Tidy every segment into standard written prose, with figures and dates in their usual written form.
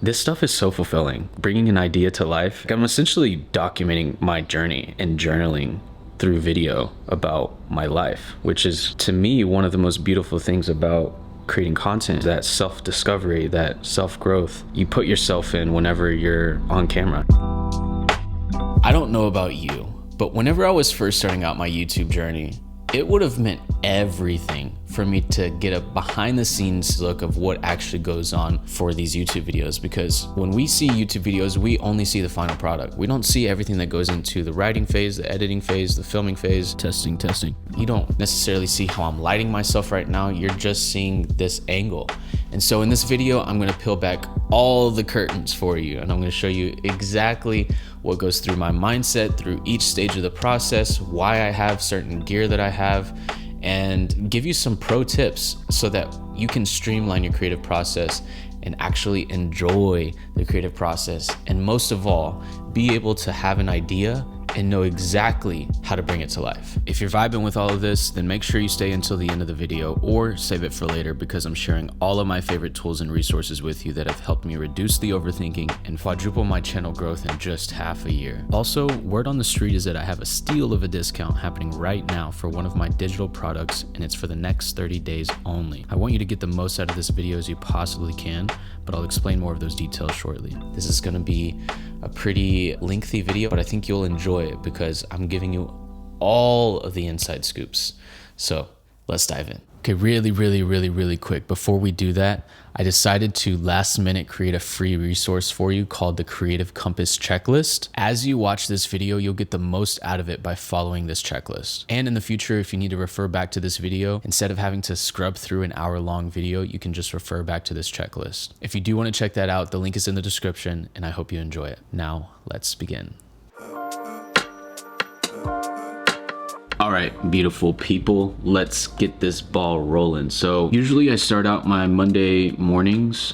This stuff is so fulfilling. Bringing an idea to life. I'm essentially documenting my journey and journaling through video about my life, which is to me one of the most beautiful things about creating content, that self-discovery, that self-growth you put yourself in whenever you're on camera. I don't know about you, but whenever I was first starting out my YouTube journey, it would have meant everything for me to get a behind the scenes look of what actually goes on for these YouTube videos. Because when we see YouTube videos, we only see the final product. We don't see everything that goes into the writing phase, the editing phase, the filming phase, testing. You don't necessarily see how I'm lighting myself right now. You're just seeing this angle. And so in this video, I'm gonna peel back all the curtains for you, and I'm gonna show you exactly what goes through my mindset through each stage of the process, why I have certain gear that I have, and give you some pro tips so that you can streamline your creative process and actually enjoy the creative process. And most of all, be able to have an idea and know exactly how to bring it to life. If you're vibing with all of this, then make sure you stay until the end of the video or save it for later, because I'm sharing all of my favorite tools and resources with you that have helped me reduce the overthinking and quadruple my channel growth in just half a year. Also, word on the street is that I have a steal of a discount happening right now for one of my digital products, and it's for the next 30 days only. I want you to get the most out of this video as you possibly can, but I'll explain more of those details shortly. This is gonna be a pretty lengthy video, but I think you'll enjoy it because I'm giving you all of the inside scoops. So let's dive in. Okay, really quick. Before we do that, I decided to last minute create a free resource for you called the Creative Compass Checklist. As you watch this video, you'll get the most out of it by following this checklist. And in the future, if you need to refer back to this video, instead of having to scrub through an hour-long video, you can just refer back to this checklist. If you do want to check that out, the link is in the description, and I hope you enjoy it. Now, let's begin. All right, beautiful people, let's get this ball rolling. So usually I start out my Monday mornings,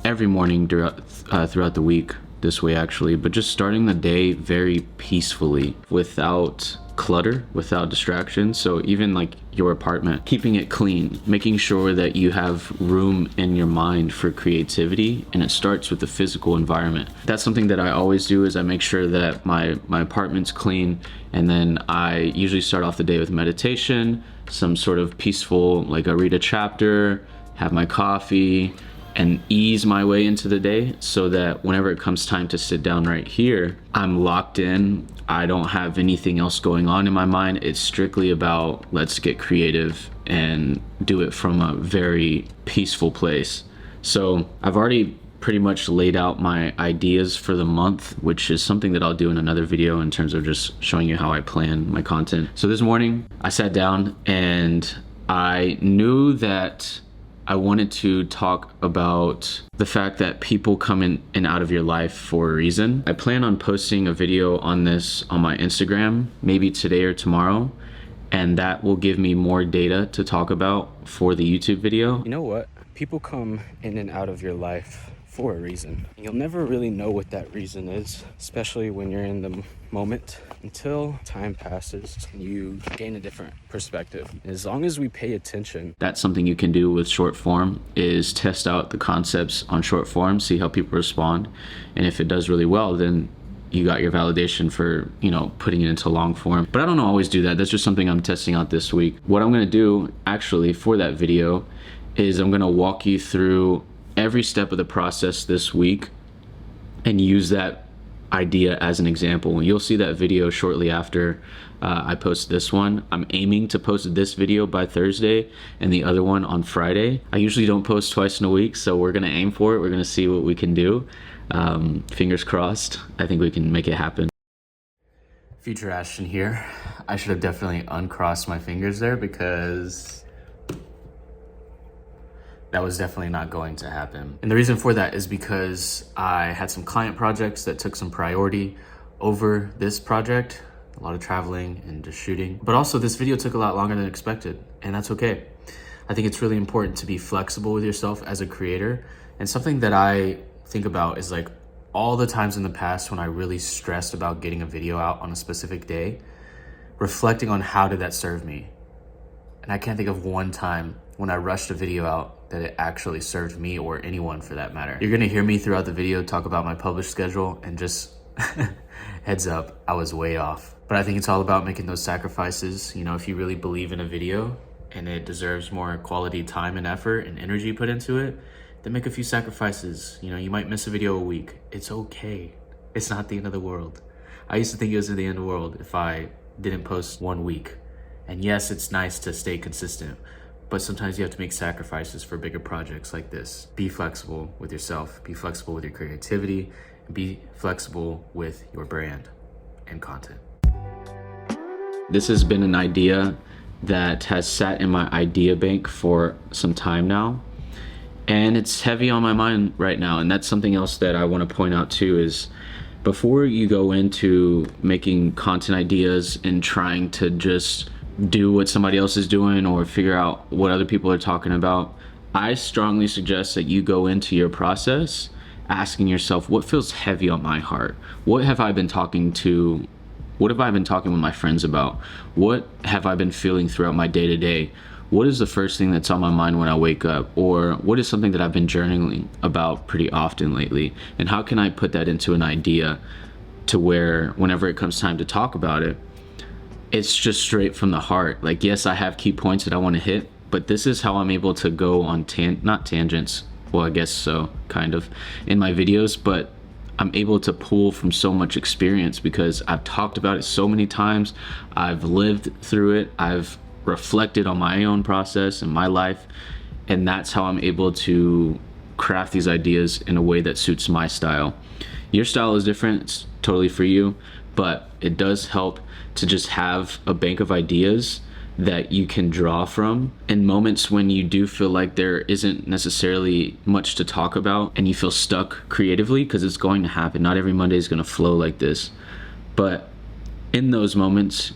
every morning throughout the week this way actually, but just starting the day very peacefully without clutter, without distractions. So even like your apartment, keeping it clean, making sure that you have room in your mind for creativity, and it starts with the physical environment. That's something that I always do, is I make sure that my apartment's clean, and then I usually start off the day with meditation, some sort of peaceful, like I read a chapter, have my coffee, and ease my way into the day so that whenever it comes time to sit down right here, I'm locked in. I don't have anything else going on in my mind. It's strictly about let's get creative and do it from a very peaceful place. So I've already pretty much laid out my ideas for the month, which is something that I'll do in another video in terms of just showing you how I plan my content. So this morning I sat down and I knew that I wanted to talk about the fact that people come in and out of your life for a reason. I plan on posting a video on this on my Instagram, maybe today or tomorrow, and that will give me more data to talk about for the YouTube video. You know what? People come in and out of your life for a reason. You'll never really know what that reason is, especially when you're in the moment, until time passes and you gain a different perspective. As long as we pay attention, that's something you can do with short form, is test out the concepts on short form, see how people respond, and if it does really well, then you got your validation for, you know, putting it into long form. But I don't always do that. That's just something I'm testing out this week. What I'm gonna do actually for that video is I'm gonna walk you through every step of the process this week and use that idea as an example. You'll see that video shortly after I post this one. I'm aiming to post this video by Thursday and the other one on Friday. I usually don't post twice in a week, so we're gonna aim for it. We're gonna see what we can do. Fingers crossed. I think we can make it happen. Future Ashton here. I should have definitely uncrossed my fingers there because that was definitely not going to happen. And the reason for that is because I had some client projects that took some priority over this project, a lot of traveling and just shooting. But also this video took a lot longer than expected, and that's okay. I think it's really important to be flexible with yourself as a creator. And something that I think about is like all the times in the past when I really stressed about getting a video out on a specific day, reflecting on how did that serve me. And I can't think of one time when I rushed a video out that it actually served me or anyone for that matter. You're gonna hear me throughout the video talk about my published schedule, and just heads up, I was way off. But I think it's all about making those sacrifices. You know, if you really believe in a video and it deserves more quality time and effort and energy put into it, then make a few sacrifices. You know, you might miss a video a week. It's okay. It's not the end of the world. I used to think it was the end of the world if I didn't post 1 week. And yes, it's nice to stay consistent, but sometimes you have to make sacrifices for bigger projects like this. Be flexible with yourself, be flexible with your creativity, and be flexible with your brand and content. This has been an idea that has sat in my idea bank for some time now, and it's heavy on my mind right now. And that's something else that I want to point out too, is before you go into making content ideas and trying to just do what somebody else is doing or figure out what other people are talking about, I strongly suggest that you go into your process asking yourself, what feels heavy on my heart? What have I been talking with my friends about? What have I been feeling throughout my day-to-day? What is the first thing that's on my mind when I wake up? Or what is something that I've been journaling about pretty often lately? And how can I put that into an idea to where whenever it comes time to talk about it, it's just straight from the heart. Like, yes, I have key points that I want to hit, but this is how I'm able to go on not tangents, well, I guess so, kind of, in my videos, but I'm able to pull from so much experience because I've talked about it so many times. I've lived through it. I've reflected on my own process and my life, and that's how I'm able to craft these ideas in a way that suits my style. Your style is different, it's totally for you, but it does help to just have a bank of ideas that you can draw from in moments when you do feel like there isn't necessarily much to talk about and you feel stuck creatively, because it's going to happen. Not every Monday is going to flow like this, but in those moments,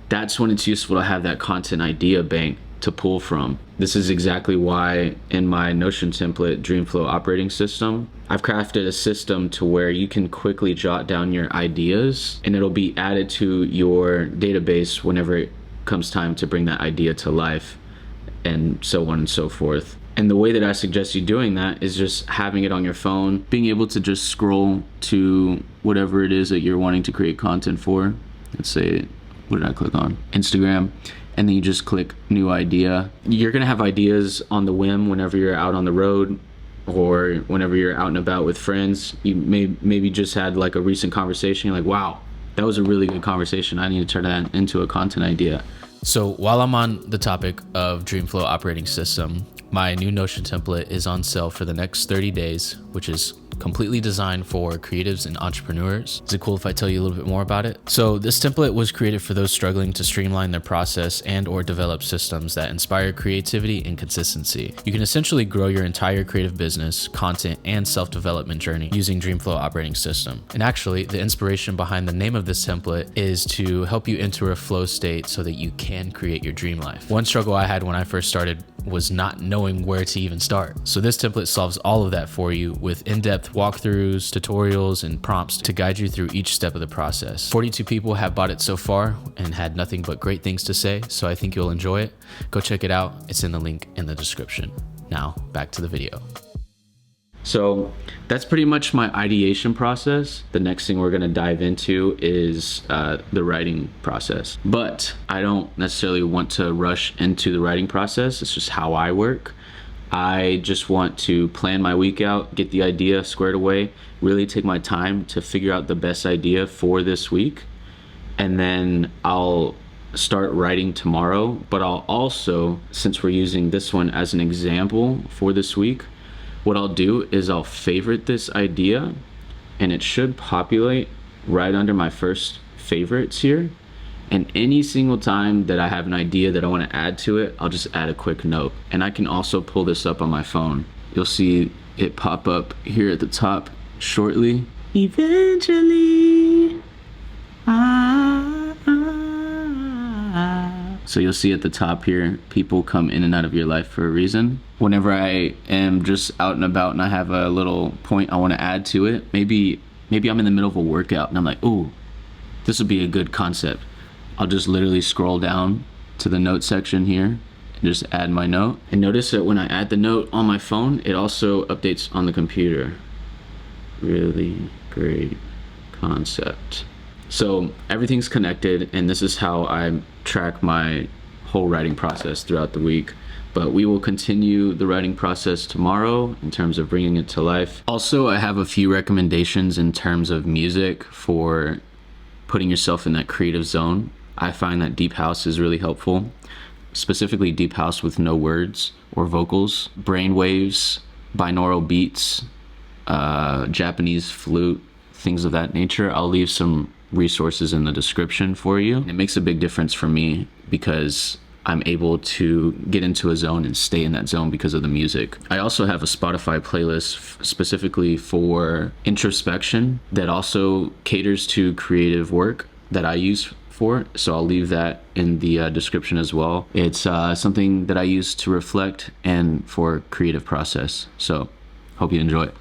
that's when it's useful to have that content idea bank to pull from. This is exactly why in my Notion template Dreamflow operating system, I've crafted a system to where you can quickly jot down your ideas and it'll be added to your database whenever it comes time to bring that idea to life, and so on and so forth. And the way that I suggest you doing that is just having it on your phone, being able to just scroll to whatever it is that you're wanting to create content for. Let's say, what did I click on? Instagram. And then you just click new idea. You're gonna have ideas on the whim whenever you're out on the road or whenever you're out and about with friends. You maybe just had like a recent conversation. You're like, wow, that was a really good conversation. I need to turn that into a content idea. So while I'm on the topic of Dreamflow operating system, my new Notion template is on sale for the next 30 days, which is completely designed for creatives and entrepreneurs. Is it cool if I tell you a little bit more about it? So this template was created for those struggling to streamline their process and or develop systems that inspire creativity and consistency. You can essentially grow your entire creative business, content, and self-development journey using Dreamflow operating system. And actually, the inspiration behind the name of this template is to help you enter a flow state so that you can create your dream life. One struggle I had when I first started was not knowing where to even start. So this template solves all of that for you with in-depth walkthroughs, tutorials, and prompts to guide you through each step of the process. 42 people have bought it so far and had nothing but great things to say, so I think you'll enjoy it. Go check it out. It's in the link in the description. Now, back to the video. So that's pretty much my ideation process. The next thing we're gonna dive into is the writing process. But I don't necessarily want to rush into the writing process. It's just how I work. I just want to plan my week out, get the idea squared away, really take my time to figure out the best idea for this week. And then I'll start writing tomorrow, but I'll also, since we're using this one as an example for this week, what I'll do is I'll favorite this idea and it should populate right under my first favorites here. And any single time that I have an idea that I want to add to it, I'll just add a quick note. And I can also pull this up on my phone. You'll see it pop up here at the top shortly. Eventually. So you'll see at the top here, people come in and out of your life for a reason. Whenever I am just out and about and I have a little point I want to add to it, maybe I'm in the middle of a workout and I'm like, ooh, this would be a good concept. I'll just literally scroll down to the note section here and just add my note. And notice that when I add the note on my phone, it also updates on the computer. Really great concept. So everything's connected, and this is how I track my whole writing process throughout the week. But we will continue the writing process tomorrow in terms of bringing it to life. Also, I have a few recommendations in terms of music for putting yourself in that creative zone. I find that deep house is really helpful, specifically deep house with no words or vocals, brain waves, binaural beats, Japanese flute, things of that nature. I'll leave some resources in the description for you. It makes a big difference for me because I'm able to get into a zone and stay in that zone because of the music. I also have a Spotify playlist specifically for introspection that also caters to creative work that I use for. So I'll leave that in the description as well. It's something that I use to reflect and for creative process. So hope you enjoy it.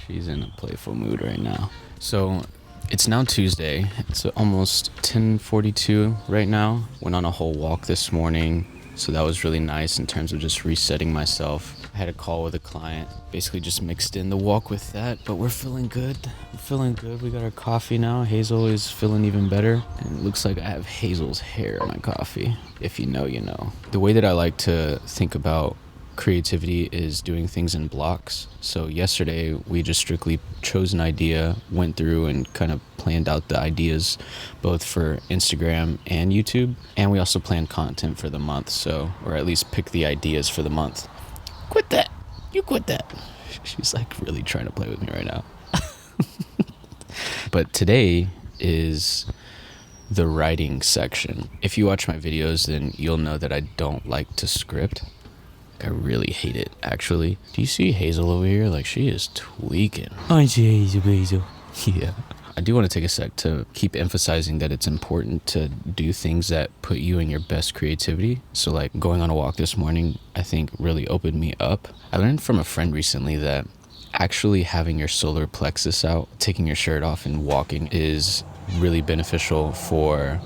She's in a playful mood right now. So it's now Tuesday. It's almost 10:42 right now. Went on a whole walk this morning, so that was really nice in terms of just resetting myself. I had a call with a client, basically just mixed in the walk with that, but we're feeling good. We're feeling good. We got our coffee now. Hazel is feeling even better, and it looks like I have Hazel's hair in my coffee. If you know, you know. The way that I like to think about creativity is doing things in blocks. So yesterday we just strictly chose an idea, went through and kind of planned out the ideas both for Instagram and YouTube, and we also planned content for the month, so, or at least pick the ideas for the month. Quit that. You quit that. She's like really trying to play with me right now. But today is the writing section. If you watch my videos, then you'll know that I don't like to script. I really hate it, actually. Do you see Hazel over here? Like, she is tweaking. I see Hazel. Yeah. I do want to take a sec to keep emphasizing that it's important to do things that put you in your best creativity. So, like, going on a walk this morning, I think really opened me up. I learned from a friend recently that actually having your solar plexus out, taking your shirt off and walking is really beneficial for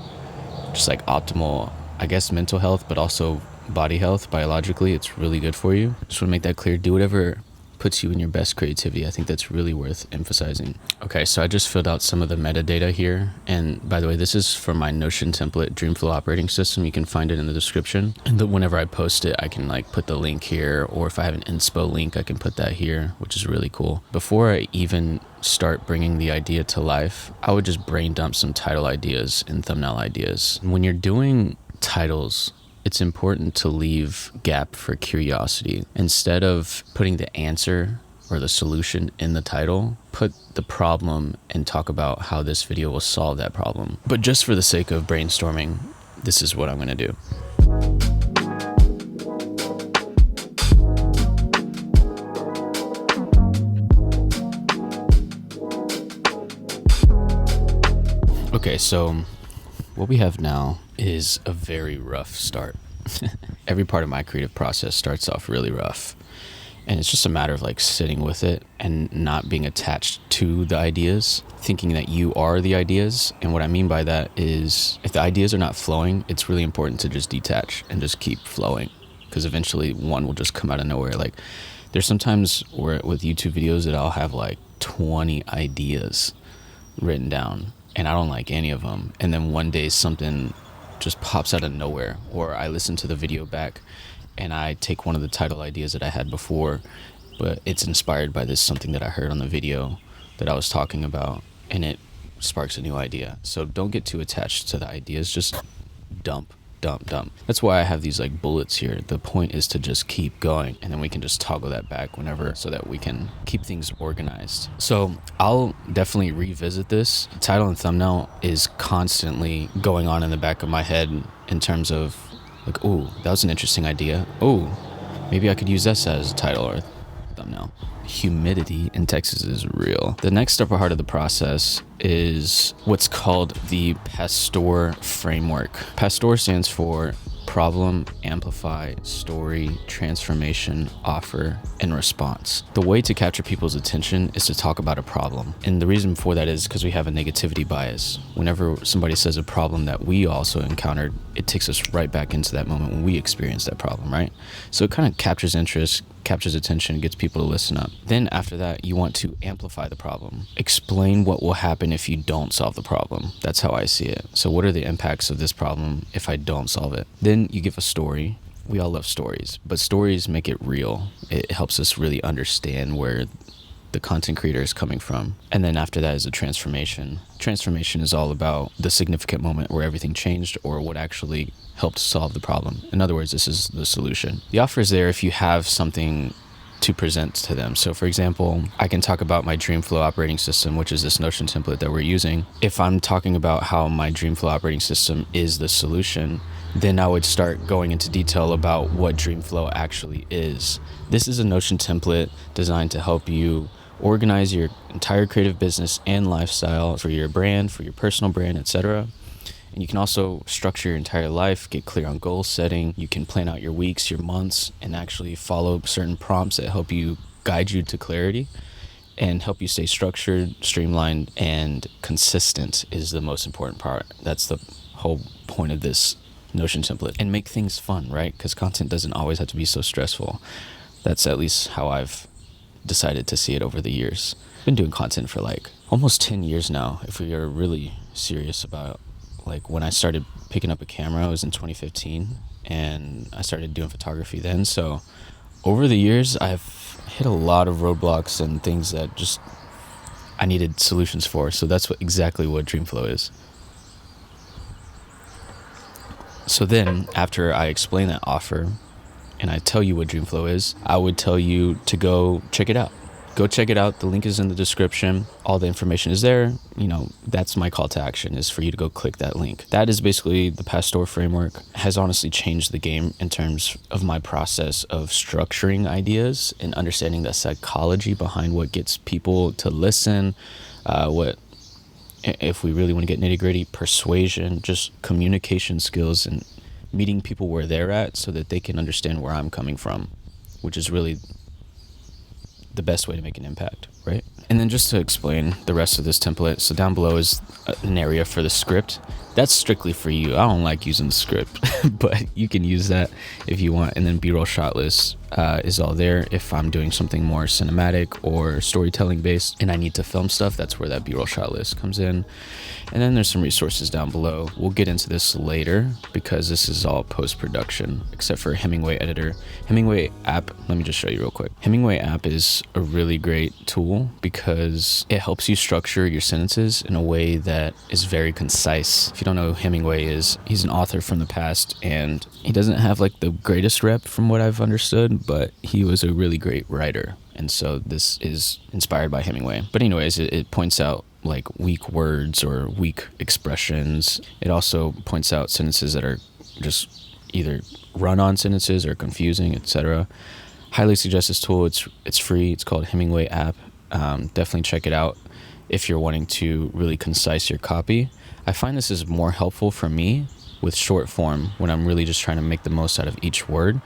just, like, optimal, I guess, mental health, but also body health. Biologically, it's really good for you. Just want to make that clear. Do whatever puts you in your best creativity. I think that's really worth emphasizing. Okay, so I just filled out some of the metadata here, and by the way, this is from my Notion template Dreamflow operating system. You can find it in the description, and whenever I post it, I can like put the link here, or if I have an inspo link, I can put that here, which is really cool. Before I even start bringing the idea to life, I would just brain dump some title ideas and thumbnail ideas. When you're doing titles, it's important to leave gap for curiosity. Instead of putting the answer or the solution in the title, put the problem and talk about how this video will solve that problem. But just for the sake of brainstorming, this is what I'm gonna do. Okay, so what we have now is a very rough start. Every part of my creative process starts off really rough, and it's just a matter of like sitting with it and not being attached to the ideas, thinking that you are the ideas. And what I mean by that is if the ideas are not flowing, it's really important to just detach and just keep flowing, because eventually one will just come out of nowhere. Like there's sometimes where with YouTube videos that I'll have like 20 ideas written down and I don't like any of them, and then one day something just pops out of nowhere, or I listen to the video back and I take one of the title ideas that I had before, but it's inspired by this something that I heard on the video that I was talking about, and it sparks a new idea. So don't get too attached to the ideas, just dump. That's why I have these like bullets here. The point is to just keep going, and then we can just toggle that back whenever, so that we can keep things organized. So I'll definitely revisit this. Title and thumbnail is constantly going on in the back of my head in terms of like, oh, that was an interesting idea. Oh, maybe I could use this as a title or thumbnail. Humidity in Texas is real. The next upper part of the process is what's called the PASTOR framework. PASTOR stands for problem, amplify, story, transformation, offer, and response. The way to capture people's attention is to talk about a problem. And the reason for that is because we have a negativity bias. Whenever somebody says a problem that we also encountered, it takes us right back into that moment when we experienced that problem, right? So it kind of captures interest, captures attention, gets people to listen up. Then after that, you want to amplify the problem. Explain what will happen if you don't solve the problem. That's how I see it. So what are the impacts of this problem if I don't solve it? Then you give a story. We all love stories, but stories make it real. It helps us really understand where the content creator is coming from. And then after that is a transformation. Transformation is all about the significant moment where everything changed or what actually helped solve the problem. In other words, this is the solution. The offer is there if you have something to present to them. So for example, I can talk about my Dreamflow operating system, which is this Notion template that we're using. If I'm talking about how my Dreamflow operating system is the solution, then I would start going into detail about what Dreamflow actually is. This is a Notion template designed to help you organize your entire creative business and lifestyle for your brand, for your personal brand, etc. And you can also structure your entire life, get clear on goal setting. You can plan out your weeks, your months, and actually follow certain prompts that help you guide you to clarity and help you stay structured, streamlined, and consistent is the most important part. That's the whole point of this Notion template. And make things fun, right? Because content doesn't always have to be so stressful. That's at least how I've decided to see it over the years. I've been doing content for like almost 10 years now, if we are really serious about like when I started picking up a camera. It was in 2015 and I started doing photography then. So over the years I've hit a lot of roadblocks and things that just I needed solutions for. So that's exactly what Dreamflow is. So then after I explain that offer and I tell you what Dreamflow is, I would tell you to go check it out. Go check it out. The link is in the description. All the information is there. You know, that's my call to action, is for you to go click that link. That is basically the Pastor framework. Has honestly changed the game in terms of my process of structuring ideas and understanding the psychology behind what gets people to listen, what, if we really want to get nitty gritty, persuasion, just communication skills and meeting people where they're at so that they can understand where I'm coming from, which is really the best way to make an impact, right? And then just to explain the rest of this template, so down below is an area for the script. That's strictly for you. I don't like using the script, but you can use that if you want. And then B-roll shot list is all there. If I'm doing something more cinematic or storytelling based and I need to film stuff, that's where that B-roll shot list comes in. And then there's some resources down below. We'll get into this later because this is all post-production, except for Hemingway editor. Hemingway app, let me just show you real quick. Hemingway app is a really great tool because it helps you structure your sentences in a way that is very concise. If you don't know who Hemingway is, he's an author from the past and he doesn't have like the greatest rep from what I've understood, but he was a really great writer. And so this is inspired by Hemingway. But anyways, it points out like weak words or weak expressions. It also points out sentences that are just either run-on sentences or confusing, etc. Highly suggest this tool. It's free. It's called Hemingway app. Definitely check it out if you're wanting to really concise your copy. I find this is more helpful for me with short form when I'm really just trying to make the most out of each word.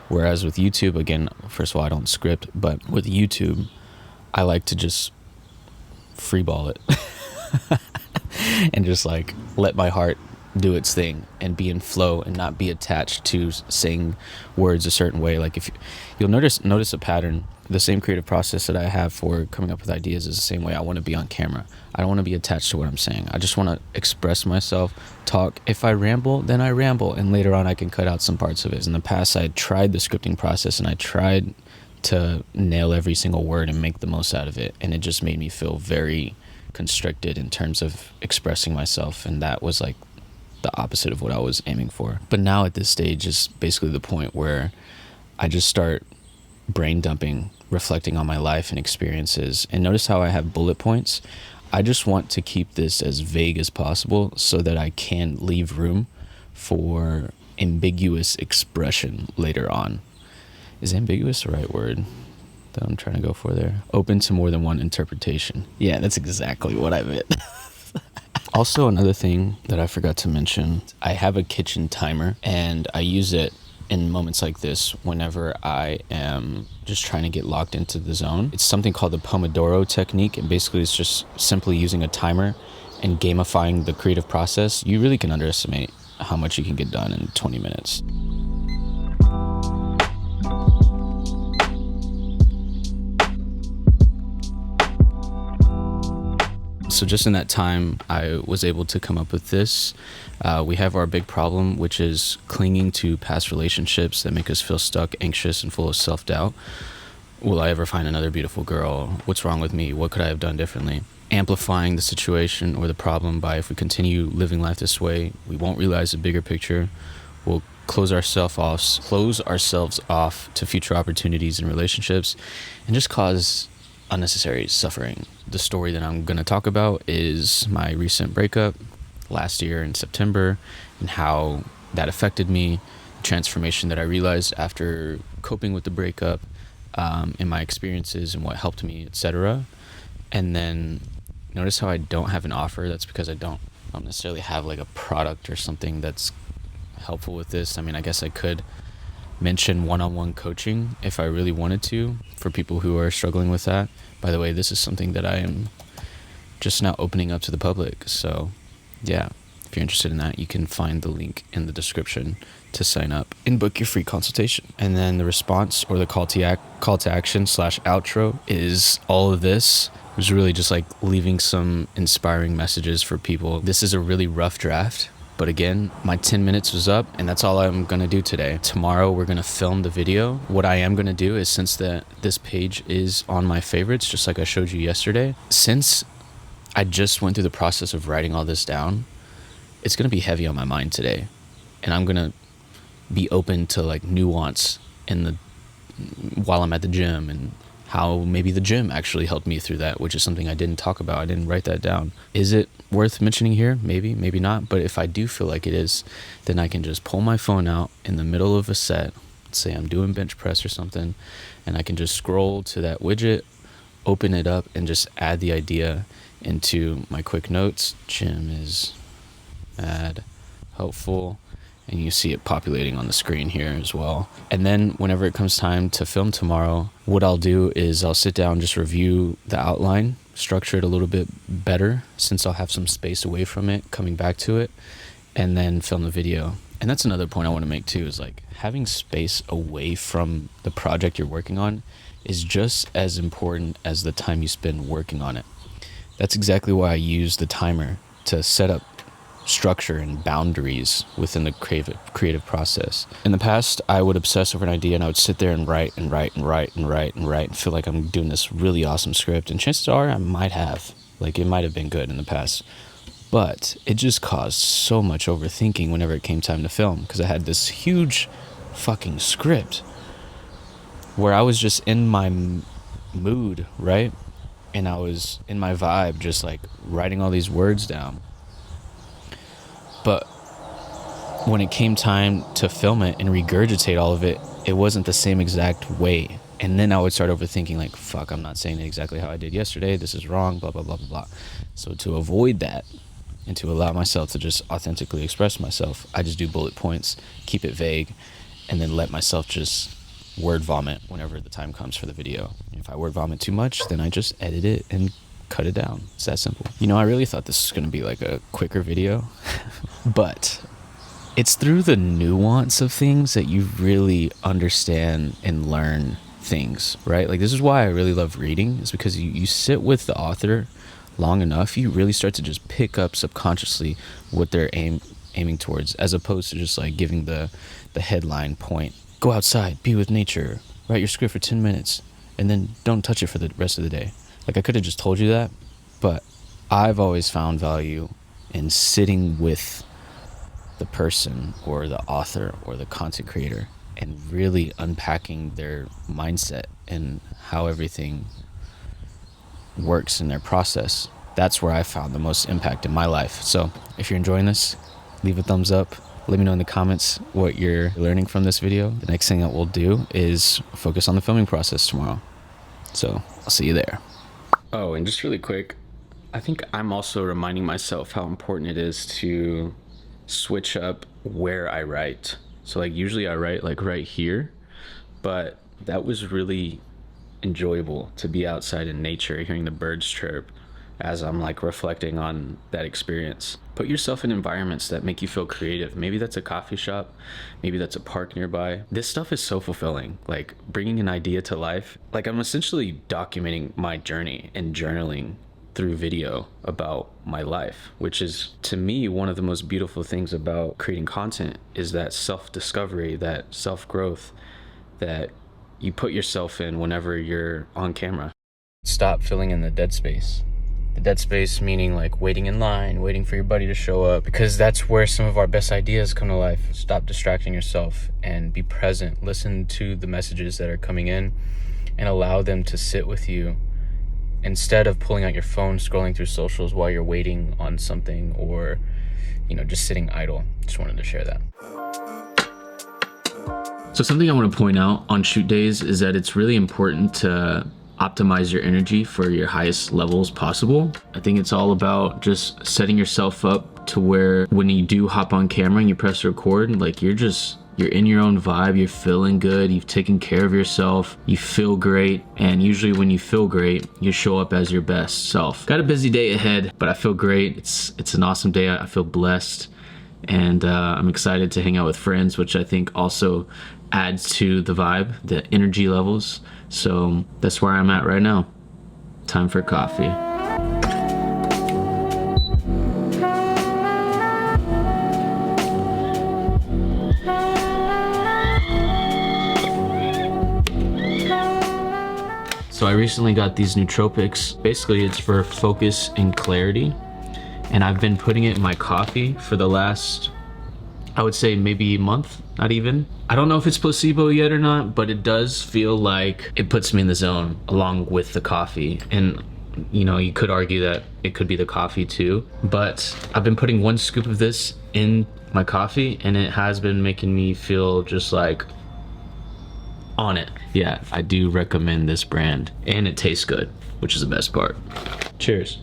Whereas with YouTube, again, first of all, I don't script, but with YouTube, I like to just freeball it and just like let my heart do its thing and be in flow and not be attached to saying words a certain way. Like if you'll notice a pattern, the same creative process that I have for coming up with ideas is the same way I want to be on camera. I don't want to be attached to what I'm saying. I just want to express myself, talk. If I ramble, then I ramble, and later on I can cut out some parts of it. In the past, I tried the scripting process and I tried to nail every single word and make the most out of it, and it just made me feel very constricted in terms of expressing myself, and that was like the opposite of what I was aiming for. But now at this stage is basically the point where I just start brain dumping, reflecting on my life and experiences. And notice how I have bullet points. I just want to keep this as vague as possible so that I can leave room for ambiguous expression later on. Is ambiguous the right word that I'm trying to go for there? Open to more than one interpretation. Yeah, that's exactly what I meant. Also, another thing that I forgot to mention, I have a kitchen timer, and I use it in moments like this whenever I am just trying to get locked into the zone. It's something called the Pomodoro technique, and basically it's just simply using a timer and gamifying the creative process. You really can underestimate how much you can get done in 20 minutes. So just in that time, I was able to come up with this. We have our big problem, which is clinging to past relationships that make us feel stuck, anxious, and full of self-doubt. Will I ever find another beautiful girl? What's wrong with me? What could I have done differently? Amplifying the situation or the problem by, if we continue living life this way, we won't realize the bigger picture. We'll close ourselves off to future opportunities and relationships, and just cause unnecessary suffering. The story that I'm going to talk about is my recent breakup last year in September, and how that affected me, the transformation that I realized after coping with the breakup, and my experiences and what helped me, etc. And then notice how I don't have an offer. That's because I don't necessarily have like a product or something that's helpful with this. I mean, I guess I could mention one-on-one coaching if I really wanted to, for people who are struggling with that. By the way, this is something that I am just now opening up to the public. So yeah, if you're interested in that, you can find the link in the description to sign up and book your free consultation. And then the response, or the call to action / outro, is all of this. It was really just like leaving some inspiring messages for people. This is a really rough draft, but again, my 10 minutes was up, and that's all I'm gonna do today. Tomorrow we're gonna film the video. What I am gonna do is, since this page is on my favorites, just like I showed you yesterday, since I just went through the process of writing all this down, it's gonna be heavy on my mind today. And I'm gonna be open to like nuance while I'm at the gym, and how maybe the gym actually helped me through that, which is something I didn't talk about. I didn't write that down. Is it worth mentioning here? Maybe, maybe not. But if I do feel like it is, then I can just pull my phone out in the middle of a set, say I'm doing bench press or something, and I can just scroll to that widget, open it up, and just add the idea into my quick notes. Gym is add helpful. And you see it populating on the screen here as well. And then whenever it comes time to film tomorrow, what I'll do is I'll sit down, just review the outline, structure it a little bit better, since I'll have some space away from it, coming back to it, and then film the video. And that's another point I want to make too, is like having space away from the project you're working on is just as important as the time you spend working on it. That's exactly why I use the timer, to set up structure and boundaries within the creative process. In the past, I would obsess over an idea, and I would sit there and write and feel like I'm doing this really awesome script, and chances are I might have, like, it might have been good in the past, but it just caused so much overthinking whenever it came time to film, because I had this huge fucking script where I was just in my mood, right? And I was in my vibe, just like writing all these words down. But when it came time to film it and regurgitate all of it, it wasn't the same exact way. And then I would start overthinking, like, fuck, I'm not saying it exactly how I did yesterday. This is wrong, blah, blah, blah, blah, blah. So to avoid that, and to allow myself to just authentically express myself, I just do bullet points, keep it vague, and then let myself just word vomit whenever the time comes for the video. If I word vomit too much, then I just edit it and cut it down. It's that simple. You know, I really thought this was going to be like a quicker video, but it's through the nuance of things that you really understand and learn things, right? Like, this is why I really love reading, is because you sit with the author long enough, you really start to just pick up subconsciously what they're aiming towards, as opposed to just like giving the headline point. Go outside, be with nature, write your script for 10 minutes, and then don't touch it for the rest of the day. Like, I could have just told you that, but I've always found value in sitting with the person or the author or the content creator and really unpacking their mindset and how everything works in their process. That's where I found the most impact in my life. So if you're enjoying this, leave a thumbs up. Let me know in the comments what you're learning from this video. The next thing that we'll do is focus on the filming process tomorrow. So I'll see you there. Oh, and just really quick, I think I'm also reminding myself how important it is to switch up where I write. So like usually I write like right here, but that was really enjoyable to be outside in nature, hearing the birds chirp as I'm like reflecting on that experience. Put yourself in environments that make you feel creative. Maybe that's a coffee shop, maybe that's a park nearby. This stuff is so fulfilling, like bringing an idea to life. Like I'm essentially documenting my journey and journaling through video about my life, which is to me one of the most beautiful things about creating content, is that self-discovery, that self-growth that you put yourself in whenever you're on camera. Stop filling in the dead space. The dead space meaning like waiting in line, waiting for your buddy to show up, because that's where some of our best ideas come to life. Stop distracting yourself and be present. Listen to the messages that are coming in and allow them to sit with you, instead of pulling out your phone, scrolling through socials while you're waiting on something, or, you know, just sitting idle. Just wanted to share that. So something I want to point out on shoot days is that it's really important to optimize your energy for your highest levels possible. I think it's all about just setting yourself up to where when you do hop on camera and you press record, like you're in your own vibe, you're feeling good, you've taken care of yourself, you feel great, and usually when you feel great, you show up as your best self. Got a busy day ahead, but I feel great. It's an awesome day. I feel blessed, and I'm excited to hang out with friends, which I think also adds to the vibe, the energy levels. So that's where I'm at right now. Time for coffee. So I recently got these nootropics. Basically it's for focus and clarity, and I've been putting it in my coffee for the last, I would say maybe a month, not even. I don't know if it's placebo yet or not, but it does feel like it puts me in the zone along with the coffee. And you know, you could argue that it could be the coffee too, but I've been putting 1 scoop of this in my coffee and it has been making me feel just like on it. Yeah, I do recommend this brand, and it tastes good, which is the best part. Cheers.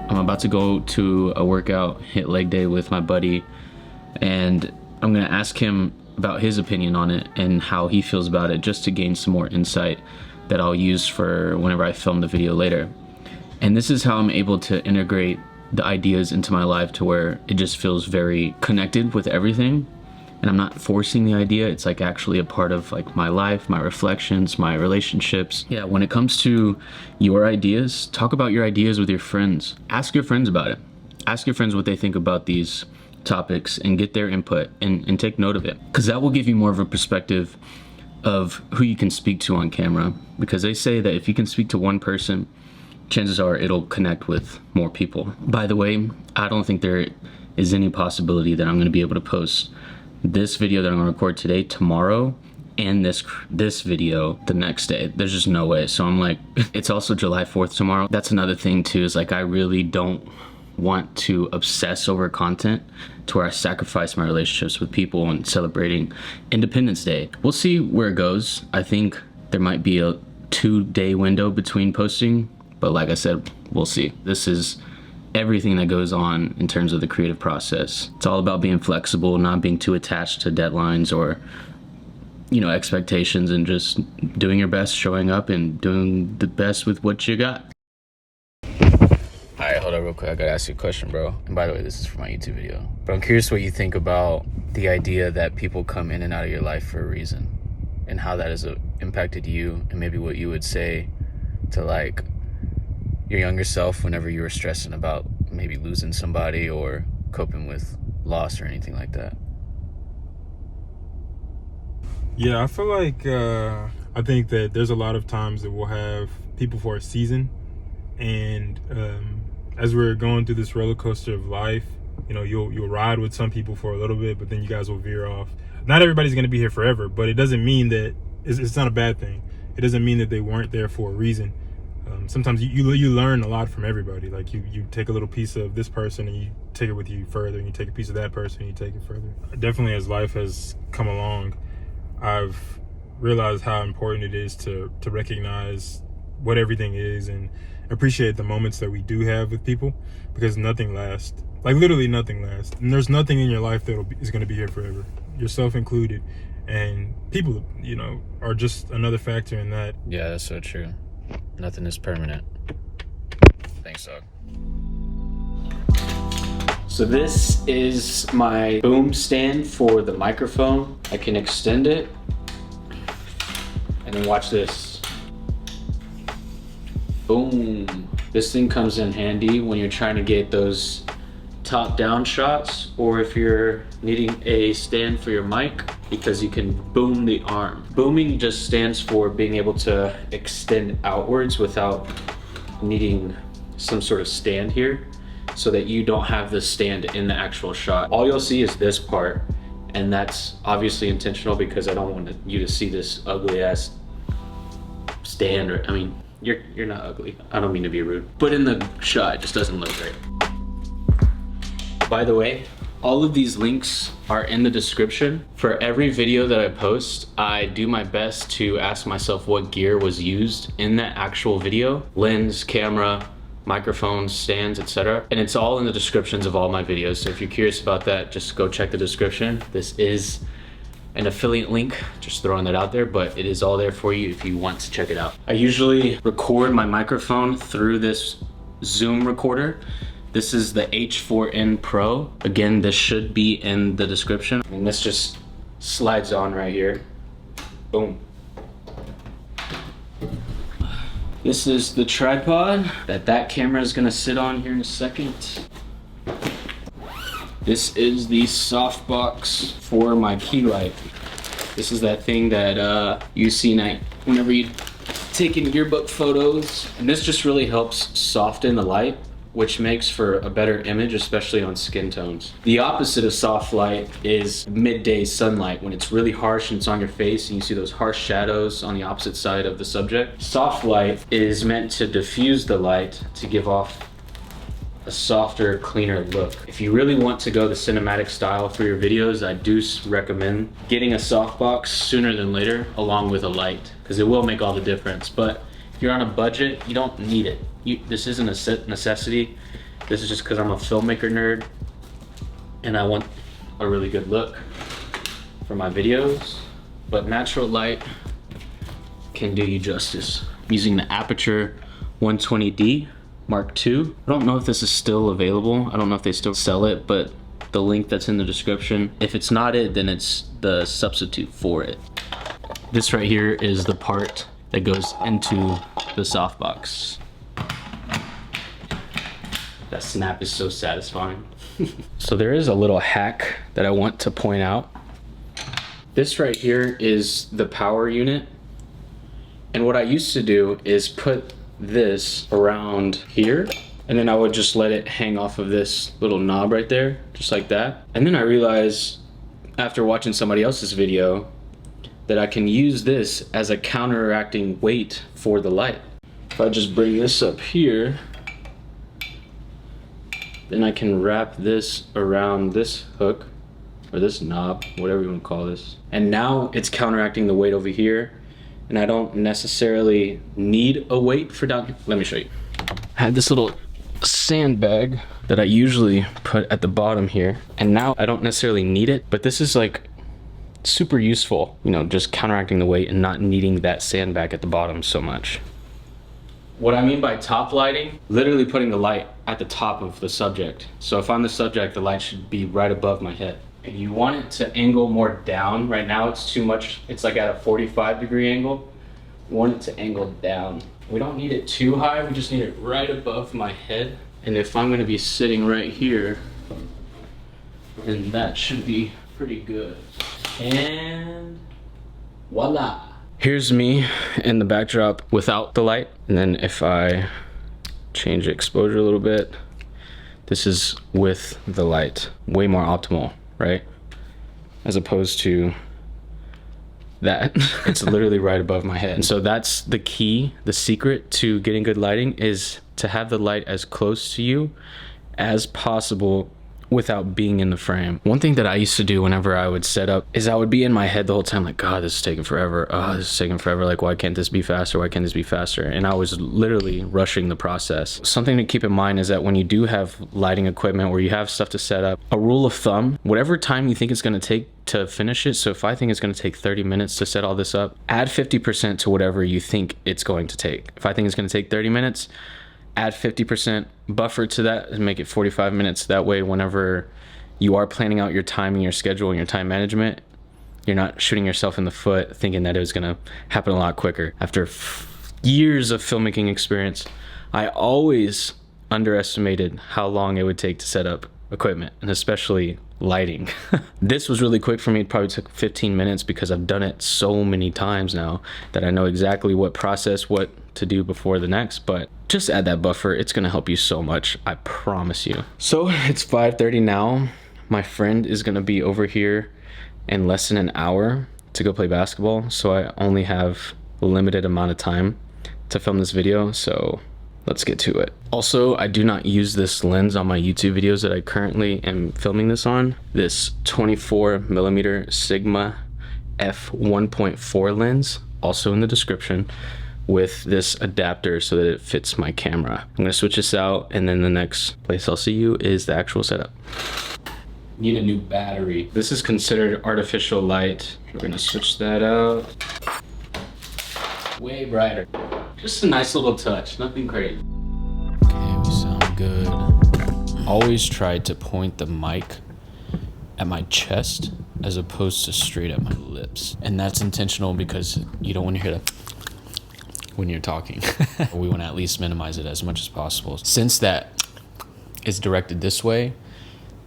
I'm about to go to a workout, hit leg day with my buddy, and I'm gonna ask him about his opinion on it and how he feels about it, just to gain some more insight that I'll use for whenever I film the video later. And this is how I'm able to integrate the ideas into my life to where it just feels very connected with everything. And I'm not forcing the idea. It's like actually a part of like my life, my reflections, my relationships. Yeah, when it comes to your ideas, talk about your ideas with your friends. Ask your friends about it. Ask your friends what they think about these topics and get their input and take note of it. Because that will give you more of a perspective of who you can speak to on camera. Because they say that if you can speak to one person, chances are it'll connect with more people. By the way, I don't think there is any possibility that I'm going to be able to post this video that I'm going to record today tomorrow and this video the next day. There's just no way. So I'm like, it's also July 4th tomorrow. That's another thing too, is like I really don't want to obsess over content to where I sacrifice my relationships with people and celebrating Independence Day. We'll see where it goes. I think there might be a 2-day window between posting, but like I said, we'll see. This is everything that goes on in terms of the creative process. It's all about being flexible, not being too attached to deadlines or, you know, expectations, and just doing your best, showing up and doing the best with what you got. All right, hold on real quick. I gotta ask you a question, bro. And by the way, this is for my YouTube video. But I'm curious what you think about the idea that people come in and out of your life for a reason, and how that has impacted you, and maybe what you would say to like your younger self whenever you were stressing about maybe losing somebody or coping with loss or anything like that. Yeah, I feel like I think that there's a lot of times that we'll have people for a season, and as we're going through this roller coaster of life, you know, you'll ride with some people for a little bit, but then you guys will veer off. Not everybody's going to be here forever, but it doesn't mean that it's not a bad thing. It doesn't mean that they weren't there for a reason. sometimes you learn a lot from everybody. Like you take a little piece of this person and you take it with you further, and you take a piece of that person and you take it further. Definitely, as life has come along, I've realized how important it is to recognize what everything is and appreciate the moments that we do have with people, because nothing lasts. Like literally nothing lasts, and there's nothing in your life that is going to be here forever, yourself included. And people, you know, are just another factor in that. Yeah, that's so true. Nothing is permanent. Thanks, dog. So this is my boom stand for the microphone. I can extend it, and then watch this. Boom. This thing comes in handy when you're trying to get those top-down shots, or if you're needing a stand for your mic, because you can boom the arm. Booming just stands for being able to extend outwards without needing some sort of stand here, so that you don't have the stand in the actual shot. All you'll see is this part, and that's obviously intentional because I don't want you to see this ugly ass stand. Or, I mean, you're not ugly. I don't mean to be rude, but in the shot, it just doesn't look great. By the way, all of these links are in the description. For every video that I post, I do my best to ask myself what gear was used in that actual video. Lens, camera, microphones, stands, etc. And it's all in the descriptions of all my videos. So if you're curious about that, just go check the description. This is an affiliate link, just throwing that out there, but it is all there for you if you want to check it out. I usually record my microphone through this Zoom recorder. This is the H4n Pro. Again, this should be in the description. And this just slides on right here. Boom. This is the tripod that camera is gonna sit on here in a second. This is the softbox for my key light. This is that thing that you see whenever you're taking yearbook photos. And this just really helps soften the light, which makes for a better image, especially on skin tones. The opposite of soft light is midday sunlight, when it's really harsh and it's on your face and you see those harsh shadows on the opposite side of the subject. Soft light is meant to diffuse the light to give off a softer, cleaner look. If you really want to go the cinematic style for your videos, I do recommend getting a softbox sooner than later along with a light, because it will make all the difference. But if you're on a budget, you don't need it. This isn't a necessity. This is just because I'm a filmmaker nerd and I want a really good look for my videos. But natural light can do you justice. I'm using the Aperture 120D Mark II. I don't know if this is still available. I don't know if they still sell it, but the link that's in the description, if it's not it, then it's the substitute for it. This right here is the part that goes into the softbox. That snap is so satisfying. So there is a little hack that I want to point out. This right here is the power unit. And what I used to do is put this around here, and then I would just let it hang off of this little knob right there, just like that. And then I realized after watching somebody else's video that I can use this as a counteracting weight for the light. If I just bring this up here, then I can wrap this around this hook, or this knob, whatever you want to call this. And now it's counteracting the weight over here, and I don't necessarily need a weight for down here. Let me show you. I had this little sandbag that I usually put at the bottom here, and now I don't necessarily need it, but this is like super useful, you know, just counteracting the weight and not needing that sandbag at the bottom so much. What I mean by top lighting, literally putting the light at the top of the subject. So if I'm the subject, the light should be right above my head. And you want it to angle more down. Right now it's too much, it's like at a 45-degree angle. You want it to angle down. We don't need it too high, we just need it right above my head. And if I'm gonna be sitting right here, then that should be pretty good. And voila. Here's me in the backdrop without the light. And then if I change the exposure a little bit, this is with the light. Way more optimal, right? As opposed to that. It's literally right above my head. And so that's the key, the secret to getting good lighting is to have the light as close to you as possible without being in the frame. One thing that I used to do whenever I would set up is I would be in my head the whole time like, God, this is taking forever. Oh, this is taking forever. Like, why can't this be faster? Why can't this be faster? And I was literally rushing the process. Something to keep in mind is that when you do have lighting equipment where you have stuff to set up, a rule of thumb, whatever time you think it's going to take to finish it. So if I think it's going to take 30 minutes to set all this up, add 50% to whatever you think it's going to take. If I think it's going to take 30 minutes, add 50% buffer to that and make it 45 minutes. That way, whenever you are planning out your time and your schedule and your time management, you're not shooting yourself in the foot thinking that it was gonna happen a lot quicker. After years of filmmaking experience, I always underestimated how long it would take to set up equipment, and especially lighting. This was really quick for me. It probably took 15 minutes because I've done it so many times now that I know exactly what process, what to do before the next. But just add that buffer. It's gonna help you so much, I promise you. So it's 5:30 now. My friend is gonna be over here in less than an hour to go play basketball. So I only have a limited amount of time to film this video. So let's get to it. Also, I do not use this lens on my YouTube videos that I currently am filming this on. This 24mm Sigma f1.4 lens, also in the description, with this adapter so that it fits my camera. I'm gonna switch this out, and then the next place I'll see you is the actual setup. Need a new battery. This is considered artificial light. We're gonna switch that out. Way brighter. Just a nice little touch, nothing crazy. Okay, we sound good. Always try to point the mic at my chest as opposed to straight at my lips. And that's intentional because you don't want to hear that when you're talking. We want to at least minimize it as much as possible. Since that is directed this way,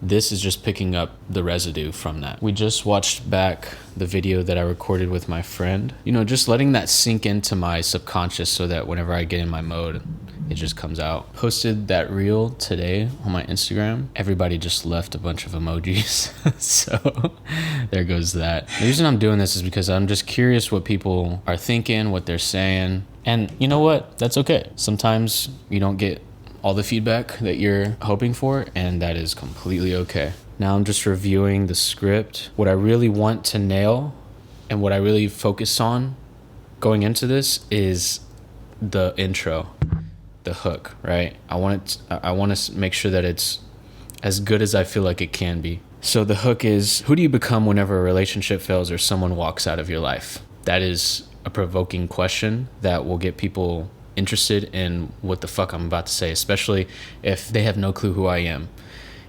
this is just picking up the residue from that. We just watched back the video that I recorded with my friend. You know, just letting that sink into my subconscious so that whenever I get in my mode, it just comes out. Posted that reel today on my Instagram. Everybody just left a bunch of emojis. So there goes that. The reason I'm doing this is because I'm just curious what people are thinking, what they're saying. And you know what? That's okay. Sometimes you don't get all the feedback that you're hoping for, and that is completely okay. Now I'm just reviewing the script. What I really want to nail and what I really focus on going into this is the intro, the hook, right? I want to make sure that it's as good as I feel like it can be. So the hook is, who do you become whenever a relationship fails or someone walks out of your life? That is a provoking question that will get people interested in what the fuck I'm about to say, especially if they have no clue who I am.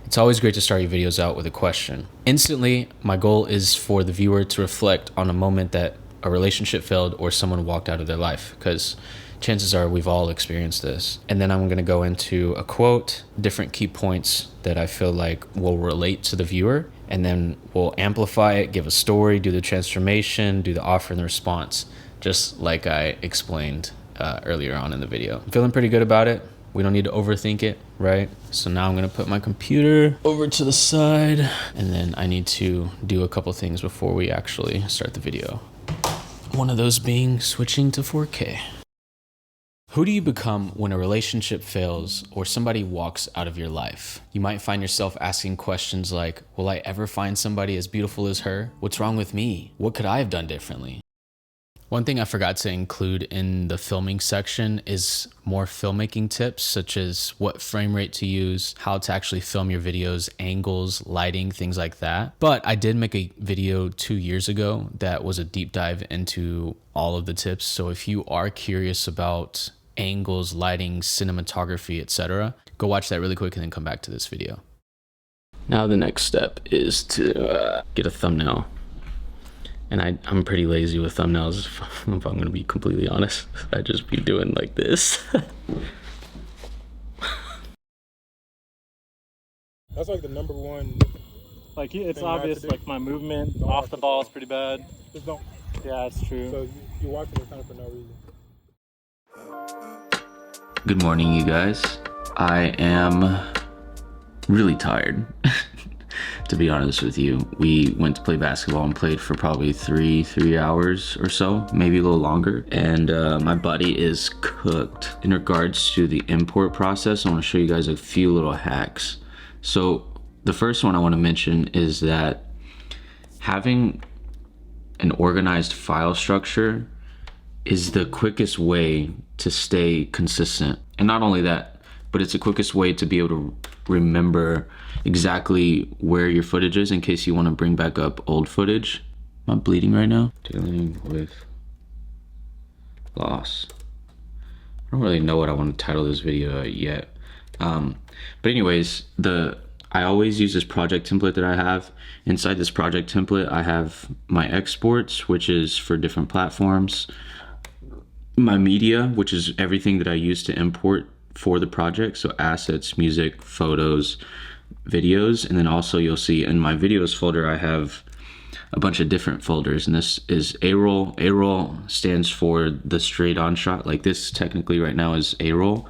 It's always great to start your videos out with a question. Instantly, my goal is for the viewer to reflect on a moment that a relationship failed or someone walked out of their life, because chances are we've all experienced this. And then I'm gonna go into a quote, different key points that I feel like will relate to the viewer, and then we'll amplify it, give a story, do the transformation, do the offer and the response, just like I explained earlier on in the video. I'm feeling pretty good about it. We don't need to overthink it, right? So now I'm gonna put my computer over to the side, and then I need to do a couple things before we actually start the video. One of those being switching to 4K. Who do you become when a relationship fails or somebody walks out of your life? You might find yourself asking questions like, will I ever find somebody as beautiful as her? What's wrong with me? What could I have done differently? One thing I forgot to include in the filming section is more filmmaking tips, such as what frame rate to use, how to actually film your videos, angles, lighting, things like that. But I did make a video 2 years ago that was a deep dive into all of the tips. So if you are curious about angles, lighting, cinematography, etc., go watch that really quick and then come back to this video. Now the next step is to get a thumbnail. And I'm pretty lazy with thumbnails, if I'm gonna be completely honest. I just be doing like this. That's like the number one. Like, it's obvious, like my movement off the ball is pretty bad. Just don't. Yeah, it's true. So you're watching it kind of for no reason. Good morning, you guys. I am really tired. to be honest with you. We went to play basketball and played for probably three hours or so, maybe a little longer. And my body is cooked. In regards to the import process, I want to show you guys a few little hacks. So the first one I want to mention is that having an organized file structure is the quickest way to stay consistent. And not only that, but it's the quickest way to be able to remember exactly where your footage is in case you want to bring back up old footage. Am I bleeding right now? Dealing with loss. I don't really know what I want to title this video yet. But anyways, I always use this project template that I have. Inside this project template, I have my exports, which is for different platforms. My media, which is everything that I use to import for the project. So assets, music, photos, videos. And then also you'll see in my videos folder, I have a bunch of different folders. And this is A-roll. A-roll stands for the straight on shot. Like this technically right now is A-roll.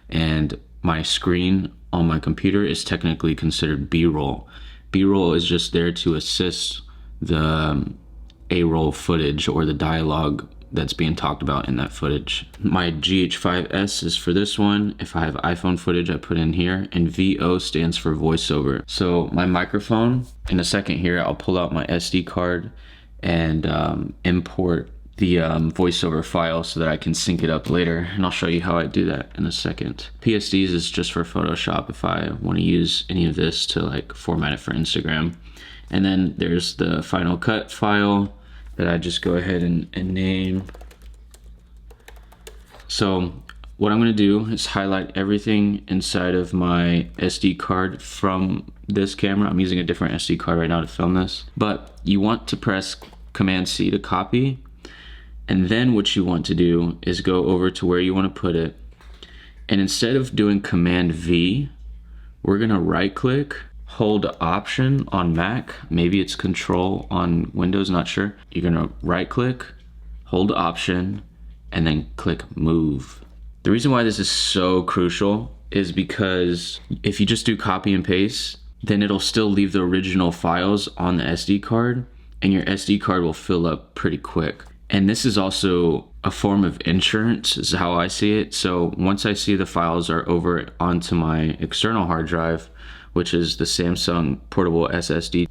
And my screen on my computer is technically considered B-roll. B-roll is just there to assist the A-roll footage or the dialogue that's being talked about in that footage. My GH5S is for this one. If I have iPhone footage, I put in here, and VO stands for voiceover. So my microphone, in a second here, I'll pull out my SD card and import the voiceover file so that I can sync it up later. And I'll show you how I do that in a second. PSDs is just for Photoshop if I want to use any of this to like format it for Instagram. And then there's the Final Cut file that I just go ahead and name. So what I'm gonna do is highlight everything inside of my SD card from this camera. I'm using a different SD card right now to film this, but you want to press Command C to copy. And then what you want to do is go over to where you want to put it. And instead of doing Command V, we're gonna right click, hold Option on Mac, maybe it's Control on Windows, not sure. You're gonna right click, hold Option, and then click Move. The reason why this is so crucial is because if you just do copy and paste, then it'll still leave the original files on the SD card, and your SD card will fill up pretty quick. And this is also a form of insurance, is how I see it. So once I see the files are over onto my external hard drive, which is the Samsung portable SSD.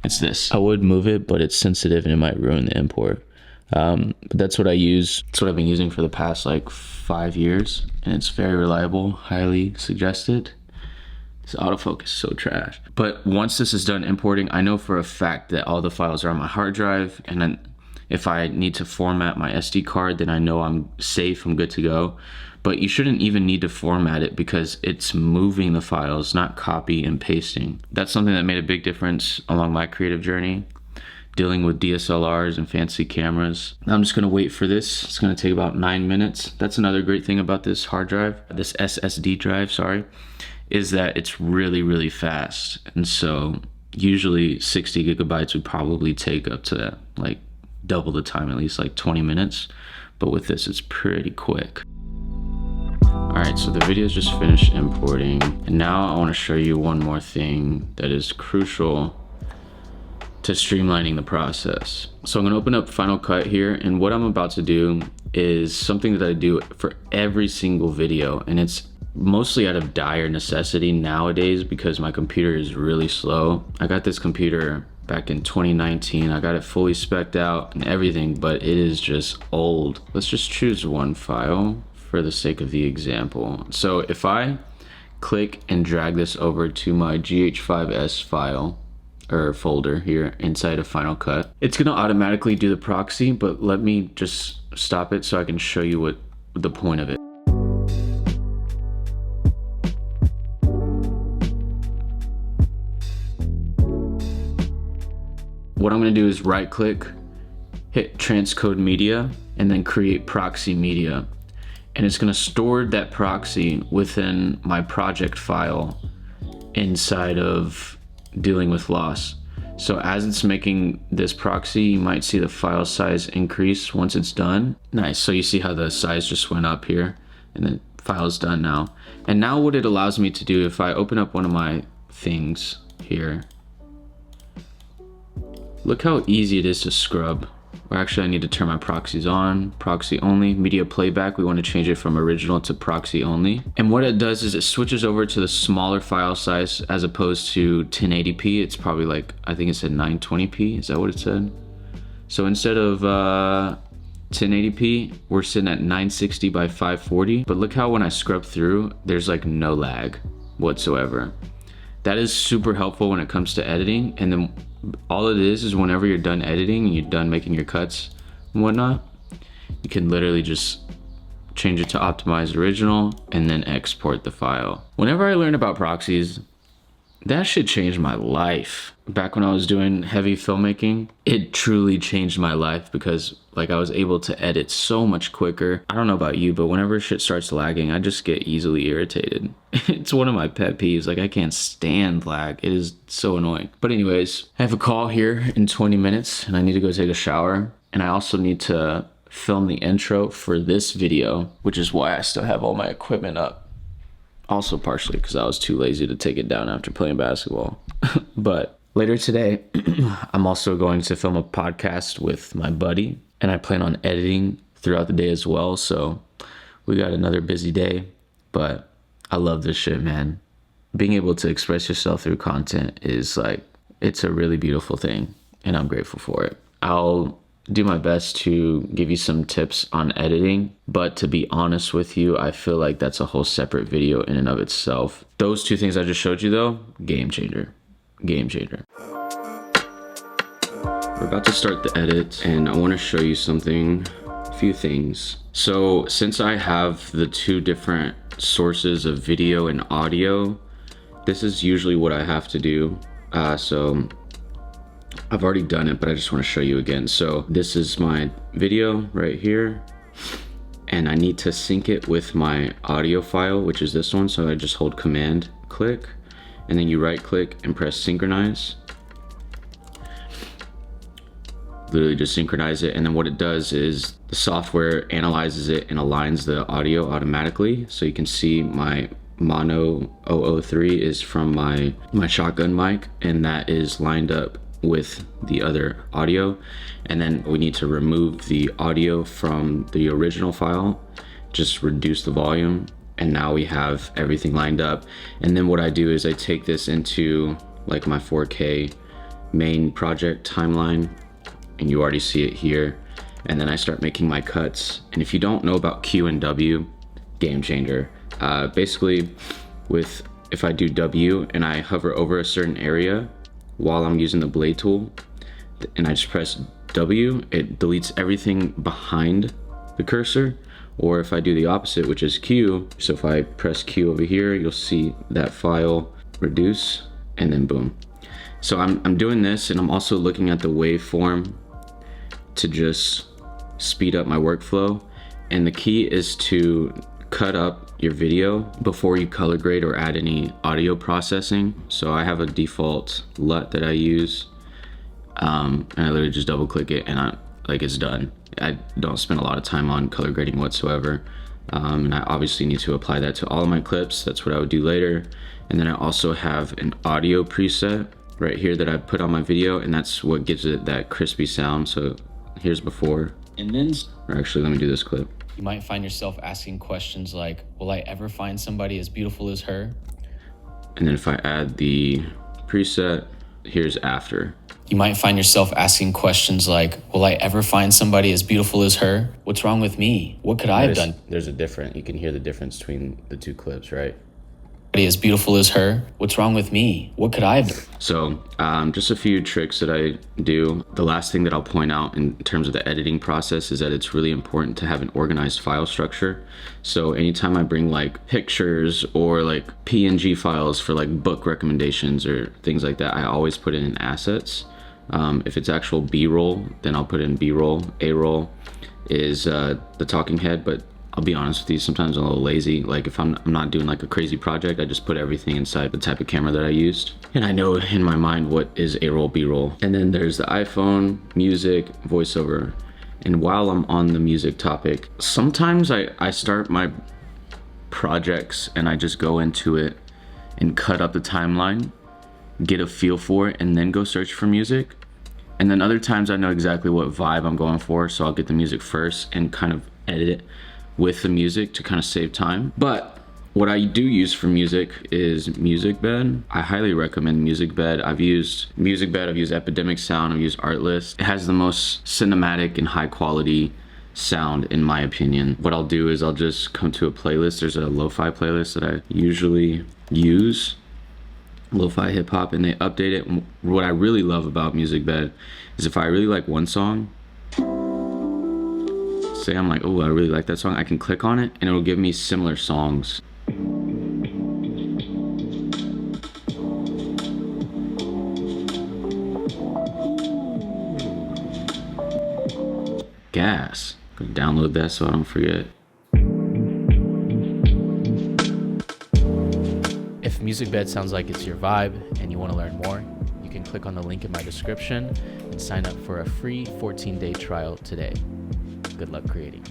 It's this. I would move it, but it's sensitive and it might ruin the import. But that's what I use. It's what I've been using for the past like 5 years, and it's very reliable, highly suggested. This autofocus is so trash. But once this is done importing, I know for a fact that all the files are on my hard drive, and then if I need to format my SD card, then I know I'm safe, I'm good to go. But you shouldn't even need to format it because it's moving the files, not copy and pasting. That's something that made a big difference along my creative journey, dealing with DSLRs and fancy cameras. Now I'm just gonna wait for this. It's gonna take about 9 minutes. That's another great thing about this hard drive, this SSD drive, sorry, is that it's really, really fast. And so usually 60 gigabytes would probably take up to like double the time, at least like 20 minutes. But with this, it's pretty quick. All right, so the video's just finished importing. And now I wanna show you one more thing that is crucial to streamlining the process. So I'm gonna open up Final Cut here, and what I'm about to do is something that I do for every single video, and it's mostly out of dire necessity nowadays because my computer is really slow. I got this computer back in 2019. I got it fully spec'd out and everything, but it is just old. Let's just choose one file for the sake of the example. So if I click and drag this over to my GH5S file or folder here inside of Final Cut, it's gonna automatically do the proxy, but let me just stop it so I can show you what the point of it. What I'm gonna do is right click, hit transcode media, and then create proxy media. And it's gonna store that proxy within my project file inside of dealing with loss. So as it's making this proxy, you might see the file size increase once it's done. Nice, so you see how the size just went up here, and the file is done now. And now what it allows me to do, if I open up one of my things here, Look how easy it is to scrub. Or actually, I need to turn my proxies on. Proxy only. Media playback, we want to change it from original to proxy only. And what it does is it switches over to the smaller file size as opposed to 1080p. It's probably like, I think it said 920p. Is that what it said? So instead of 1080p, we're sitting at 960 by 540. But look how when I scrub through, there's like no lag whatsoever. That is super helpful when it comes to editing. And then all it is whenever you're done editing and you're done making your cuts and whatnot, you can literally just change it to optimize original and then export the file. Whenever I learned about proxies, that shit changed my life. Back when I was doing heavy filmmaking, it truly changed my life because like I was able to edit so much quicker. I don't know about you, but whenever shit starts lagging, I just get easily irritated. It's one of my pet peeves. Like I can't stand lag. It is so annoying. But anyways, I have a call here in 20 minutes and I need to go take a shower. And I also need to film the intro for this video, which is why I still have all my equipment up. Also partially because I was too lazy to take it down after playing basketball. But later today, I'm also going to film a podcast with my buddy, and I plan on editing throughout the day as well. So we got another busy day, but I love this shit, man. Being able to express yourself through content is like, it's a really beautiful thing, and I'm grateful for it. I'll do my best to give you some tips on editing, but to be honest with you, I feel like that's a whole separate video in and of itself. Those two things I just showed you though, game changer. Game changer. We're about to start the edit and I want to show you something, a few things. So since I have the two different sources of video and audio, this is usually what I have to do. So I've already done it, but I just want to show you again. So this is my video right here, and I need to sync it with my audio file, which is this one. So I just hold command click, and then you right click and press synchronize. Literally just synchronize it, and then what it does is the software analyzes it and aligns the audio automatically. So you can see my mono 003 is from my shotgun mic, and that is lined up with the other audio. And then we need to remove the audio from the original file, just reduce the volume, and now we have everything lined up. And then what I do is I take this into like my 4K main project timeline, and you already see it here, and then I start making my cuts. And if you don't know about Q and W, game changer. Basically if I do W and I hover over a certain area while I'm using the blade tool and I just press W, it deletes everything behind the cursor. Or if I do the opposite, which is Q, so if I press Q over here, you'll see that file reduce, and then boom. So I'm doing this, and I'm also looking at the waveform to just speed up my workflow. And the key is to cut up your video before you color grade or add any audio processing. So I have a default LUT that I use, and I literally just double click it and it's done. I don't spend a lot of time on color grading whatsoever. And I obviously need to apply that to all of my clips. That's what I would do later. And then I also have an audio preset right here that I put on my video, and that's what gives it that crispy sound. So here's before, and then, or actually let me do this clip. You might find yourself asking questions like, will I ever find somebody as beautiful as her? And then if I add the preset, here's after. You might find yourself asking questions like, will I ever find somebody as beautiful as her? What's wrong with me? What could I have done? There's a difference. You can hear the difference between the two clips, right? As beautiful as her? What's wrong with me? What could I have done? So just a few tricks that I do. The last thing that I'll point out in terms of the editing process is that it's really important to have an organized file structure. So anytime I bring like pictures or like PNG files for like book recommendations or things like that, I always put it in assets. If it's actual B-roll, then I'll put in B-roll. A-roll is the talking head, but I'll be honest with you, sometimes I'm a little lazy. Like if I'm not doing like a crazy project, I just put everything inside the type of camera that I used. And I know in my mind what is A-roll, B-roll. And then there's the iPhone, music, voiceover. And while I'm on the music topic, sometimes I start my projects and I just go into it and cut up the timeline, get a feel for it, and then go search for music. And then other times I know exactly what vibe I'm going for, so I'll get the music first and kind of edit it with the music to kind of save time. But what I do use for music is MusicBed. I highly recommend MusicBed. I've used MusicBed, I've used Epidemic Sound, I've used Artlist. It has the most cinematic and high quality sound in my opinion. What I'll do is I'll just come to a playlist. There's a lo-fi playlist that I usually use, lo-fi hip hop, and they update it. What I really love about MusicBed is if I really like one song, say I'm like, oh, I really like that song, I can click on it and it'll give me similar songs. Gas. Go download that so I don't forget. If MusicBed sounds like it's your vibe and you want to learn more, you can click on the link in my description and sign up for a free 14-day trial today. Good luck creating.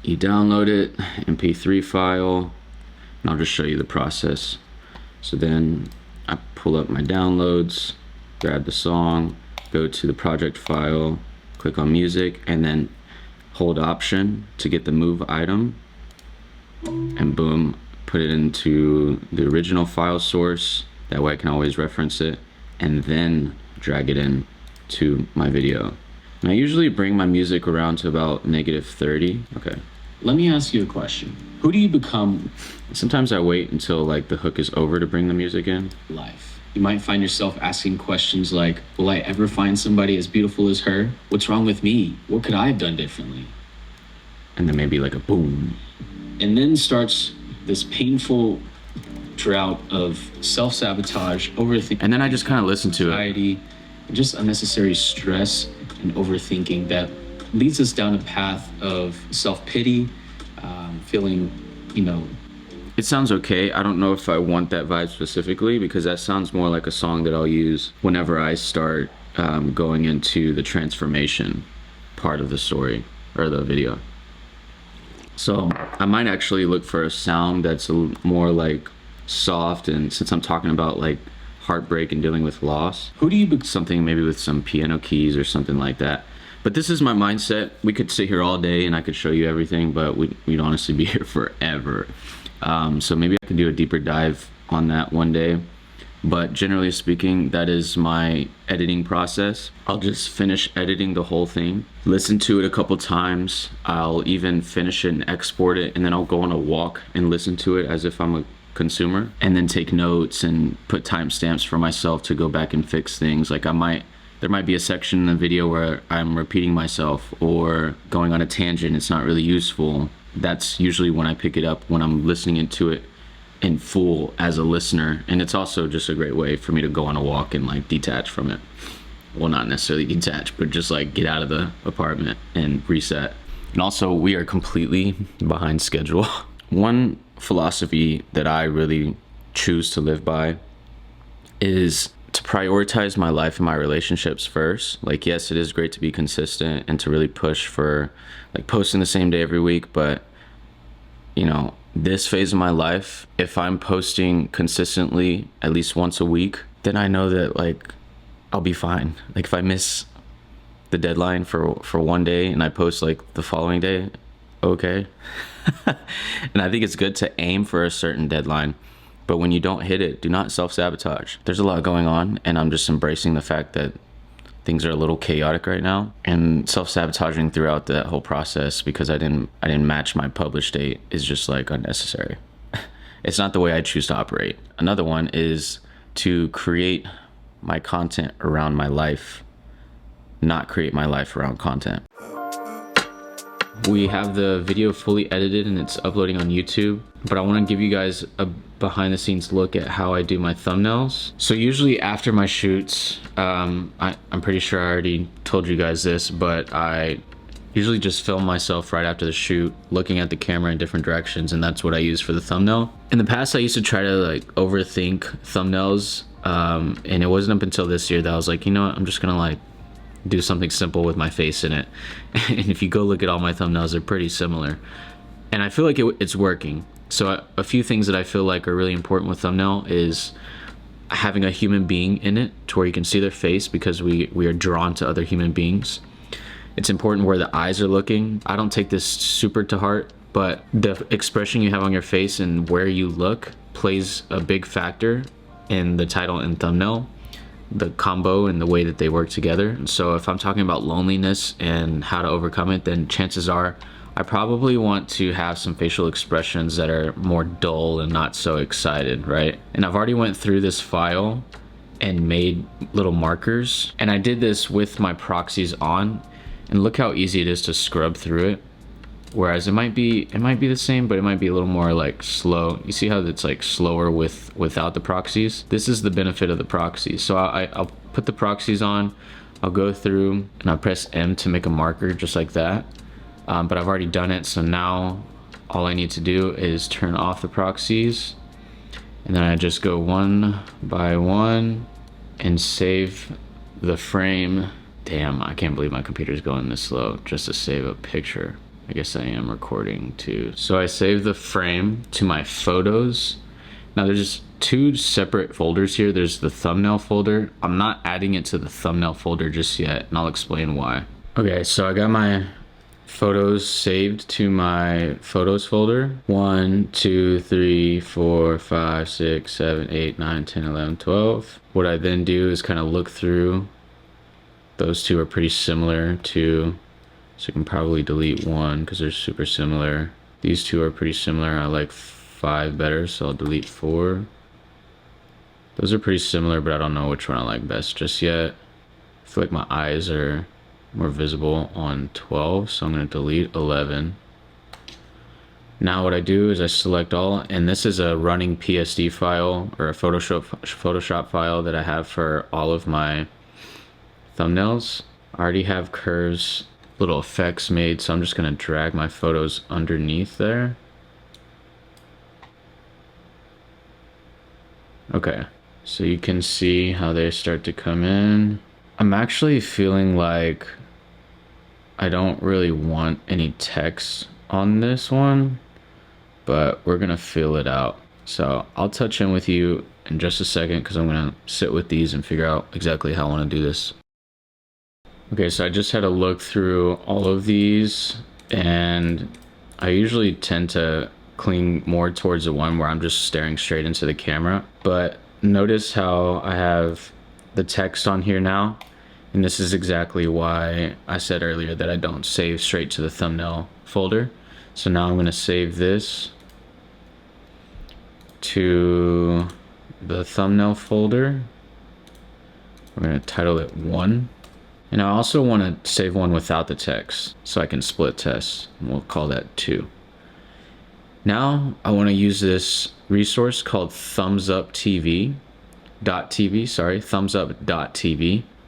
You download it, MP3 file, and I'll just show you the process. So then I pull up my downloads, grab the song, go to the project file, click on music, and then hold option to get the move item, and boom, put it into the original file source. That way I can always reference it, and then drag it in to my video. And I usually bring my music around to about -30. Okay. Let me ask you a question. Who do you become? Sometimes I wait until like the hook is over to bring the music in. Life. You might find yourself asking questions like, will I ever find somebody as beautiful as her? What's wrong with me? What could I have done differently? And then maybe like a boom. And then starts this painful drought of self-sabotage, overthinking. And then I just kind of listen to anxiety, just unnecessary stress and overthinking that leads us down a path of self-pity, feeling, it sounds okay. I don't know if I want that vibe specifically, because that sounds more like a song that I'll use whenever I start going into the transformation part of the story or the video. So I might actually look for a sound that's more like soft, and since I'm talking about like heartbreak and dealing with loss, something maybe with some piano keys or something like that. But this is my mindset. We could sit here all day and I could show you everything, but we'd honestly be here forever. So maybe I could do a deeper dive on that one day. But generally speaking, that is my editing process. I'll just finish editing the whole thing, listen to it a couple times. I'll even finish it and export it, and then I'll go on a walk and listen to it as if I'm a consumer, and then take notes and put timestamps for myself to go back and fix things. Like there might be a section in the video where I'm repeating myself or going on a tangent. It's not really useful. That's usually when I pick it up, when I'm listening to it in full as a listener. And it's also just a great way for me to go on a walk and like detach from it. Well, not necessarily detach, but just like get out of the apartment and reset. And also, we are completely behind schedule. One philosophy that I really choose to live by is to prioritize my life and my relationships first. Like, yes, it is great to be consistent and to really push for like posting the same day every week, but this phase of my life, if I'm posting consistently at least once a week, then I know that like I'll be fine. Like if I miss the deadline for one day and I post like the following day, okay. And I think it's good to aim for a certain deadline, but when you don't hit it, do not self-sabotage. There's a lot going on, and I'm just embracing the fact that things are a little chaotic right now, and self-sabotaging throughout that whole process because I didn't match my publish date is just like unnecessary. It's not the way I choose to operate. Another one is to create my content around my life, not create my life around content. We have the video fully edited and it's uploading on YouTube, but I want to give you guys a behind the scenes look at how I do my thumbnails. So usually after my shoots, I'm pretty sure I already told you guys this, but I usually just film myself right after the shoot, looking at the camera in different directions, and that's what I use for the thumbnail. In the past, I used to try to like overthink thumbnails, and it wasn't up until this year that I was like, you know what, I'm just gonna like do something simple with my face in it. And if you go look at all my thumbnails, they're pretty similar, and I feel like it's working. So a few things that I feel like are really important with thumbnail is having a human being in it to where you can see their face, because we are drawn to other human beings. It's important where the eyes are looking. I don't take this super to heart, but the expression you have on your face and where you look plays a big factor in the title and thumbnail, the combo and the way that they work together. And so if I'm talking about loneliness and how to overcome it, then chances are I probably want to have some facial expressions that are more dull and not so excited, right? And I've already went through this file and made little markers, and I did this with my proxies on, and look how easy it is to scrub through it. Whereas it might be the same, but it might be a little more like slow. You see how it's like slower without the proxies? This is the benefit of the proxies. So I'll put the proxies on, I'll go through and I'll press M to make a marker just like that. But I've already done it, so now all I need to do is turn off the proxies, and then I just go one by one and save the frame. Damn, I can't believe my computer's going this slow just to save a picture. I guess I am recording too. So I save the frame to my photos. Now there's two separate folders here. There's the thumbnail folder. I'm not adding it to the thumbnail folder just yet, and I'll explain why. Okay, so I got my photos saved to my photos folder. 1, 2, 3, 4, 5, 6, 7, 8, 9, 10, 11, 12. What I then do is kind of look through. Those two are pretty similar to, so I can probably delete one because they're super similar. These two are pretty similar. I like 5 better, so I'll delete 4. Those are pretty similar, but I don't know which one I like best just yet. I feel like my eyes are more visible on 12, so I'm going to delete 11. Now what I do is I select all, and this is a running PSD file or a Photoshop file that I have for all of my thumbnails. I already have curves, little effects made, so I'm just going to drag my photos underneath there. Okay, so you can see how they start to come in. I'm actually feeling like I don't really want any text on this one, but we're gonna fill it out. So I'll touch in with you in just a second because I'm gonna sit with these and figure out exactly how I want to do this. Okay, so I just had to look through all of these, and I usually tend to cling more towards the one where I'm just staring straight into the camera. But notice how I have the text on here now, and this is exactly why I said earlier that I don't save straight to the thumbnail folder. So now I'm going to save this to the thumbnail folder. We're going to title it 1. And I also want to save one without the text so I can split test, and we'll call that 2. Now I want to use this resource called thumbsup.tv.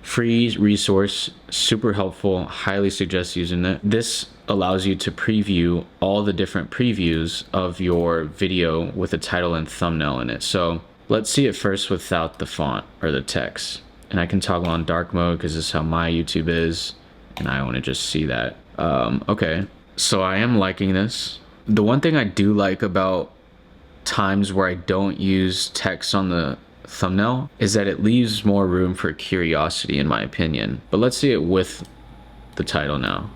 Free resource, super helpful, highly suggest using it. This allows you to preview all the different previews of your video with a title and thumbnail in it. So let's see it first without the font or the text. And I can toggle on dark mode because this is how my YouTube is, and I want to just see that. Okay, so I am liking this. The one thing I do like about times where I don't use text on the thumbnail is that it leaves more room for curiosity, in my opinion. But let's see it with the title now.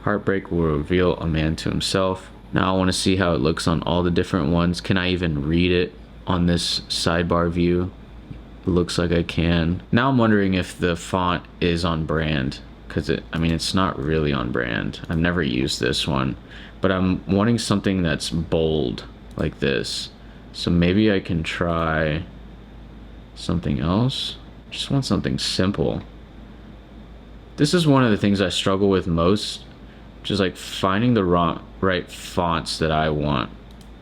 Heartbreak will reveal a man to himself. Now I want to see how it looks on all the different ones. Can I even read it on this sidebar view? It looks like I can. Now I'm wondering if the font is on brand, because it's not really on brand. I've never used this one, but I'm wanting something that's bold like this. So maybe I can try something else. Just want something simple. This is one of the things I struggle with most, which is like finding the right fonts that I want.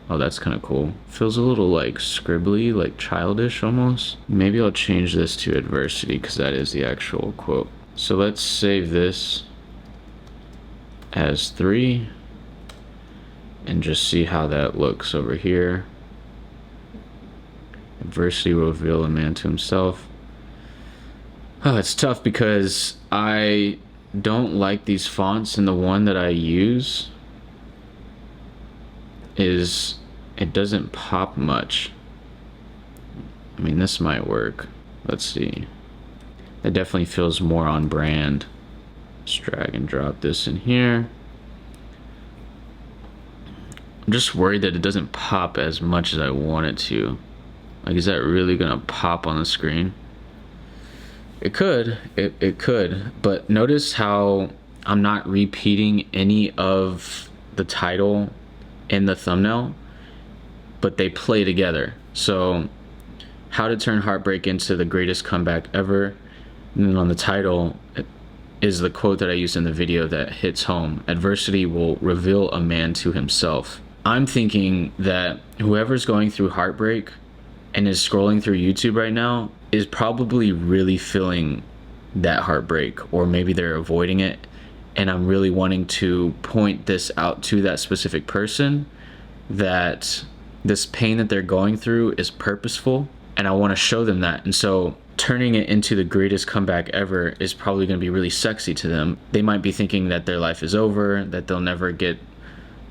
Oh, that's kind of cool. Feels a little like scribbly, like childish almost. Maybe I'll change this to adversity because that is the actual quote. So let's save this as 3 and just see how that looks over here. Adversity will reveal a man to himself. Oh, it's tough because I don't like these fonts, and the one that I use it doesn't pop much. I mean, this might work. Let's see. It definitely feels more on brand. Let's drag and drop this in here. I'm just worried that it doesn't pop as much as I want it to. Like, is that really gonna pop on the screen? It could, it could, but notice how I'm not repeating any of the title and the thumbnail, but they play together. So, how to turn heartbreak into the greatest comeback ever. And then on the title is the quote that I used in the video that hits home. Adversity will reveal a man to himself. I'm thinking that whoever's going through heartbreak and is scrolling through YouTube right now is probably really feeling that heartbreak, or maybe they're avoiding it. And I'm really wanting to point this out to that specific person, that this pain that they're going through is purposeful, and I want to show them that. And so turning it into the greatest comeback ever is probably going to be really sexy to them. They might be thinking that their life is over, that they'll never get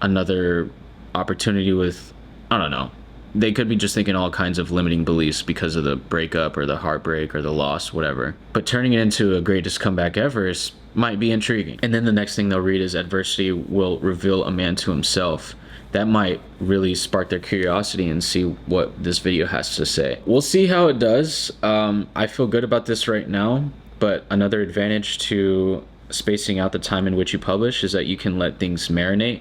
another opportunity with, I don't know. They could be just thinking all kinds of limiting beliefs because of the breakup or the heartbreak or the loss, whatever. But turning it into a greatest comeback ever might be intriguing. And then the next thing they'll read is adversity will reveal a man to himself. That might really spark their curiosity and see what this video has to say. We'll see how it does. I feel good about this right now, but another advantage to spacing out the time in which you publish is that you can let things marinate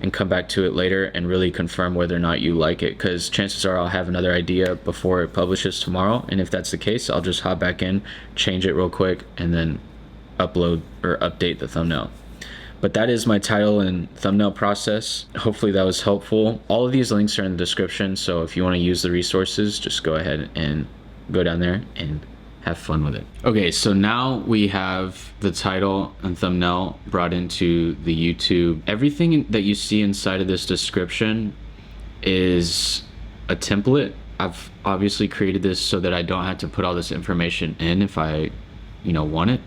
and come back to it later and really confirm whether or not you like it, because chances are I'll have another idea before it publishes tomorrow, and if that's the case, I'll just hop back in, change it real quick, and then upload or update the thumbnail. But that is my title and thumbnail process. Hopefully that was helpful. All of these links are in the description, so if you want to use the resources, just go ahead and go down there and have fun with it. Okay, so now we have the title and thumbnail brought into the YouTube. Everything that you see inside of this description is a template. I've obviously created this so that I don't have to put all this information in if I, want it.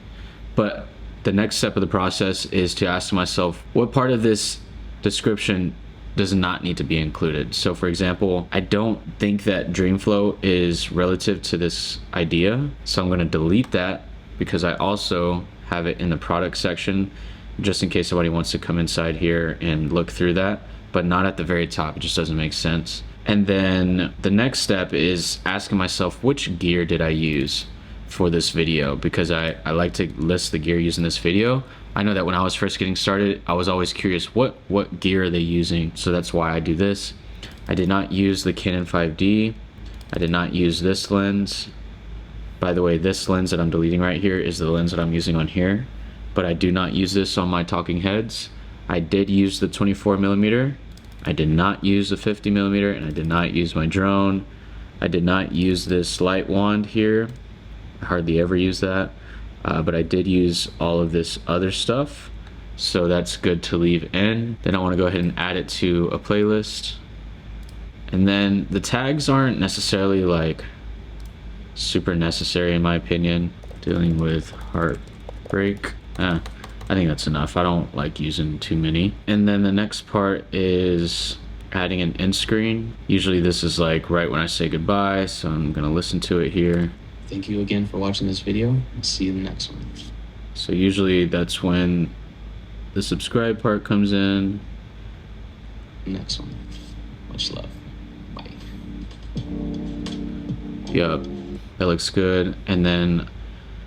But the next step of the process is to ask myself, what part of this description does not need to be included? So for example, I don't think that Dreamflow is relative to this idea, so I'm going to delete that, because I also have it in the product section just in case somebody wants to come inside here and look through that, but not at the very top. It just doesn't make sense. And then the next step is asking myself, which gear did I use for this video? Because I like to list the gear used in this video. I know that when I was first getting started, I was always curious, what gear are they using? So that's why I do this. I did not use the Canon 5D. I did not use this lens. By the way, this lens that I'm deleting right here is the lens that I'm using on here, but I do not use this on my talking heads. I did use the 24mm. I did not use the 50mm, and I did not use my drone. I did not use this light wand here. I hardly ever use that. But I did use all of this other stuff, so that's good to leave in. Then I want to go ahead and add it to a playlist. And then the tags aren't necessarily like super necessary in my opinion. Dealing with heartbreak. I think that's enough. I don't like using too many. And then the next part is adding an end screen. Usually this is like right when I say goodbye, so I'm gonna listen to it here. Thank you again for watching this video, and see you in the next one. So usually that's when the subscribe part comes in. Next one. Much love. Bye. Yup, that looks good. And then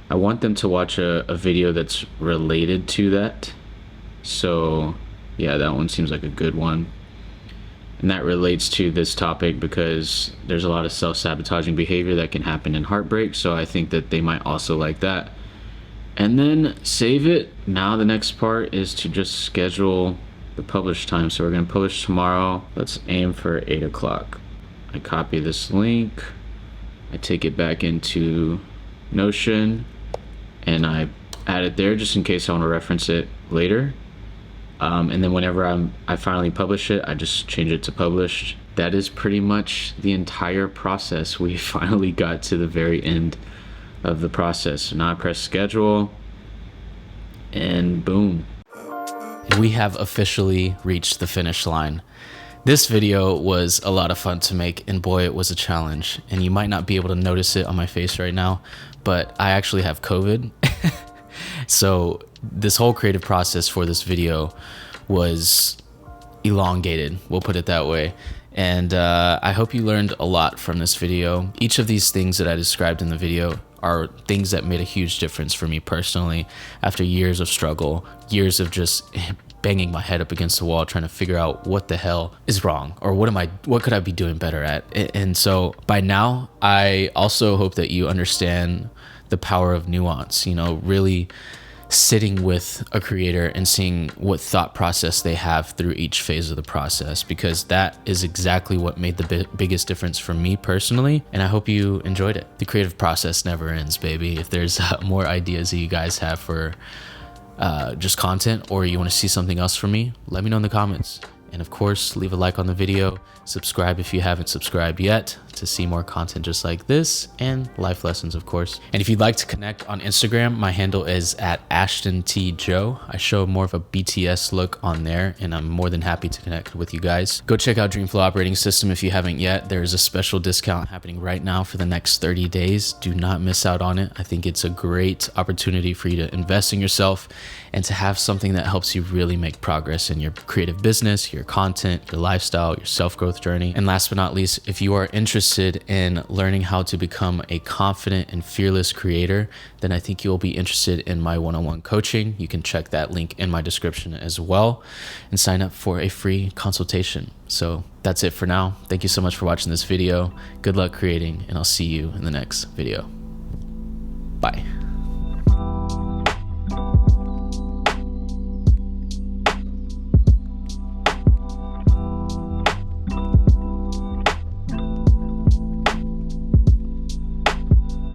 I want them to watch a video that's related to that. So yeah, that one seems like a good one. And that relates to this topic because there's a lot of self-sabotaging behavior that can happen in heartbreak, so I think that they might also like that. And then save it. Now the next part is to just schedule the publish time. So we're gonna publish tomorrow. Let's aim for 8 o'clock. I copy this link, I take it back into Notion, and I add it there just in case I want to reference it later. And then whenever I finally publish it, I just change it to published. That is pretty much the entire process. We finally got to the very end of the process. So now I press schedule, and boom. We have officially reached the finish line. This video was a lot of fun to make, and boy, it was a challenge. And you might not be able to notice it on my face right now, but I actually have COVID. So this whole creative process for this video was elongated, we'll put it that way. And I hope you learned a lot from this video. Each of these things that I described in the video are things that made a huge difference for me personally after years of struggle, years of just banging my head up against the wall trying to figure out what the hell is wrong, or what could I be doing better at. And so by now, I also hope that you understand the power of nuance, you know, really sitting with a creator and seeing what thought process they have through each phase of the process, because that is exactly what made the biggest difference for me personally. And I hope you enjoyed it. The creative process never ends, baby. If there's more ideas that you guys have for just content, or you want to see something else from me, let me know in the comments. And of course, leave a like on the video, subscribe if you haven't subscribed yet to see more content just like this, and life lessons, of course. And if you'd like to connect on Instagram, my handle is @AshtonTJoe. I show more of a BTS look on there, and I'm more than happy to connect with you guys. Go check out Dreamflow Operating System if you haven't yet. There is a special discount happening right now for the next 30 days. Do not miss out on it. I think it's a great opportunity for you to invest in yourself and to have something that helps you really make progress in your creative business, your content, your lifestyle, your self-growth journey. And last but not least, if you are interested in learning how to become a confident and fearless creator, then I think you'll be interested in my one-on-one coaching. You can check that link in my description as well and sign up for a free consultation. So that's it for now. Thank you so much for watching this video. Good luck creating, and I'll see you in the next video. Bye.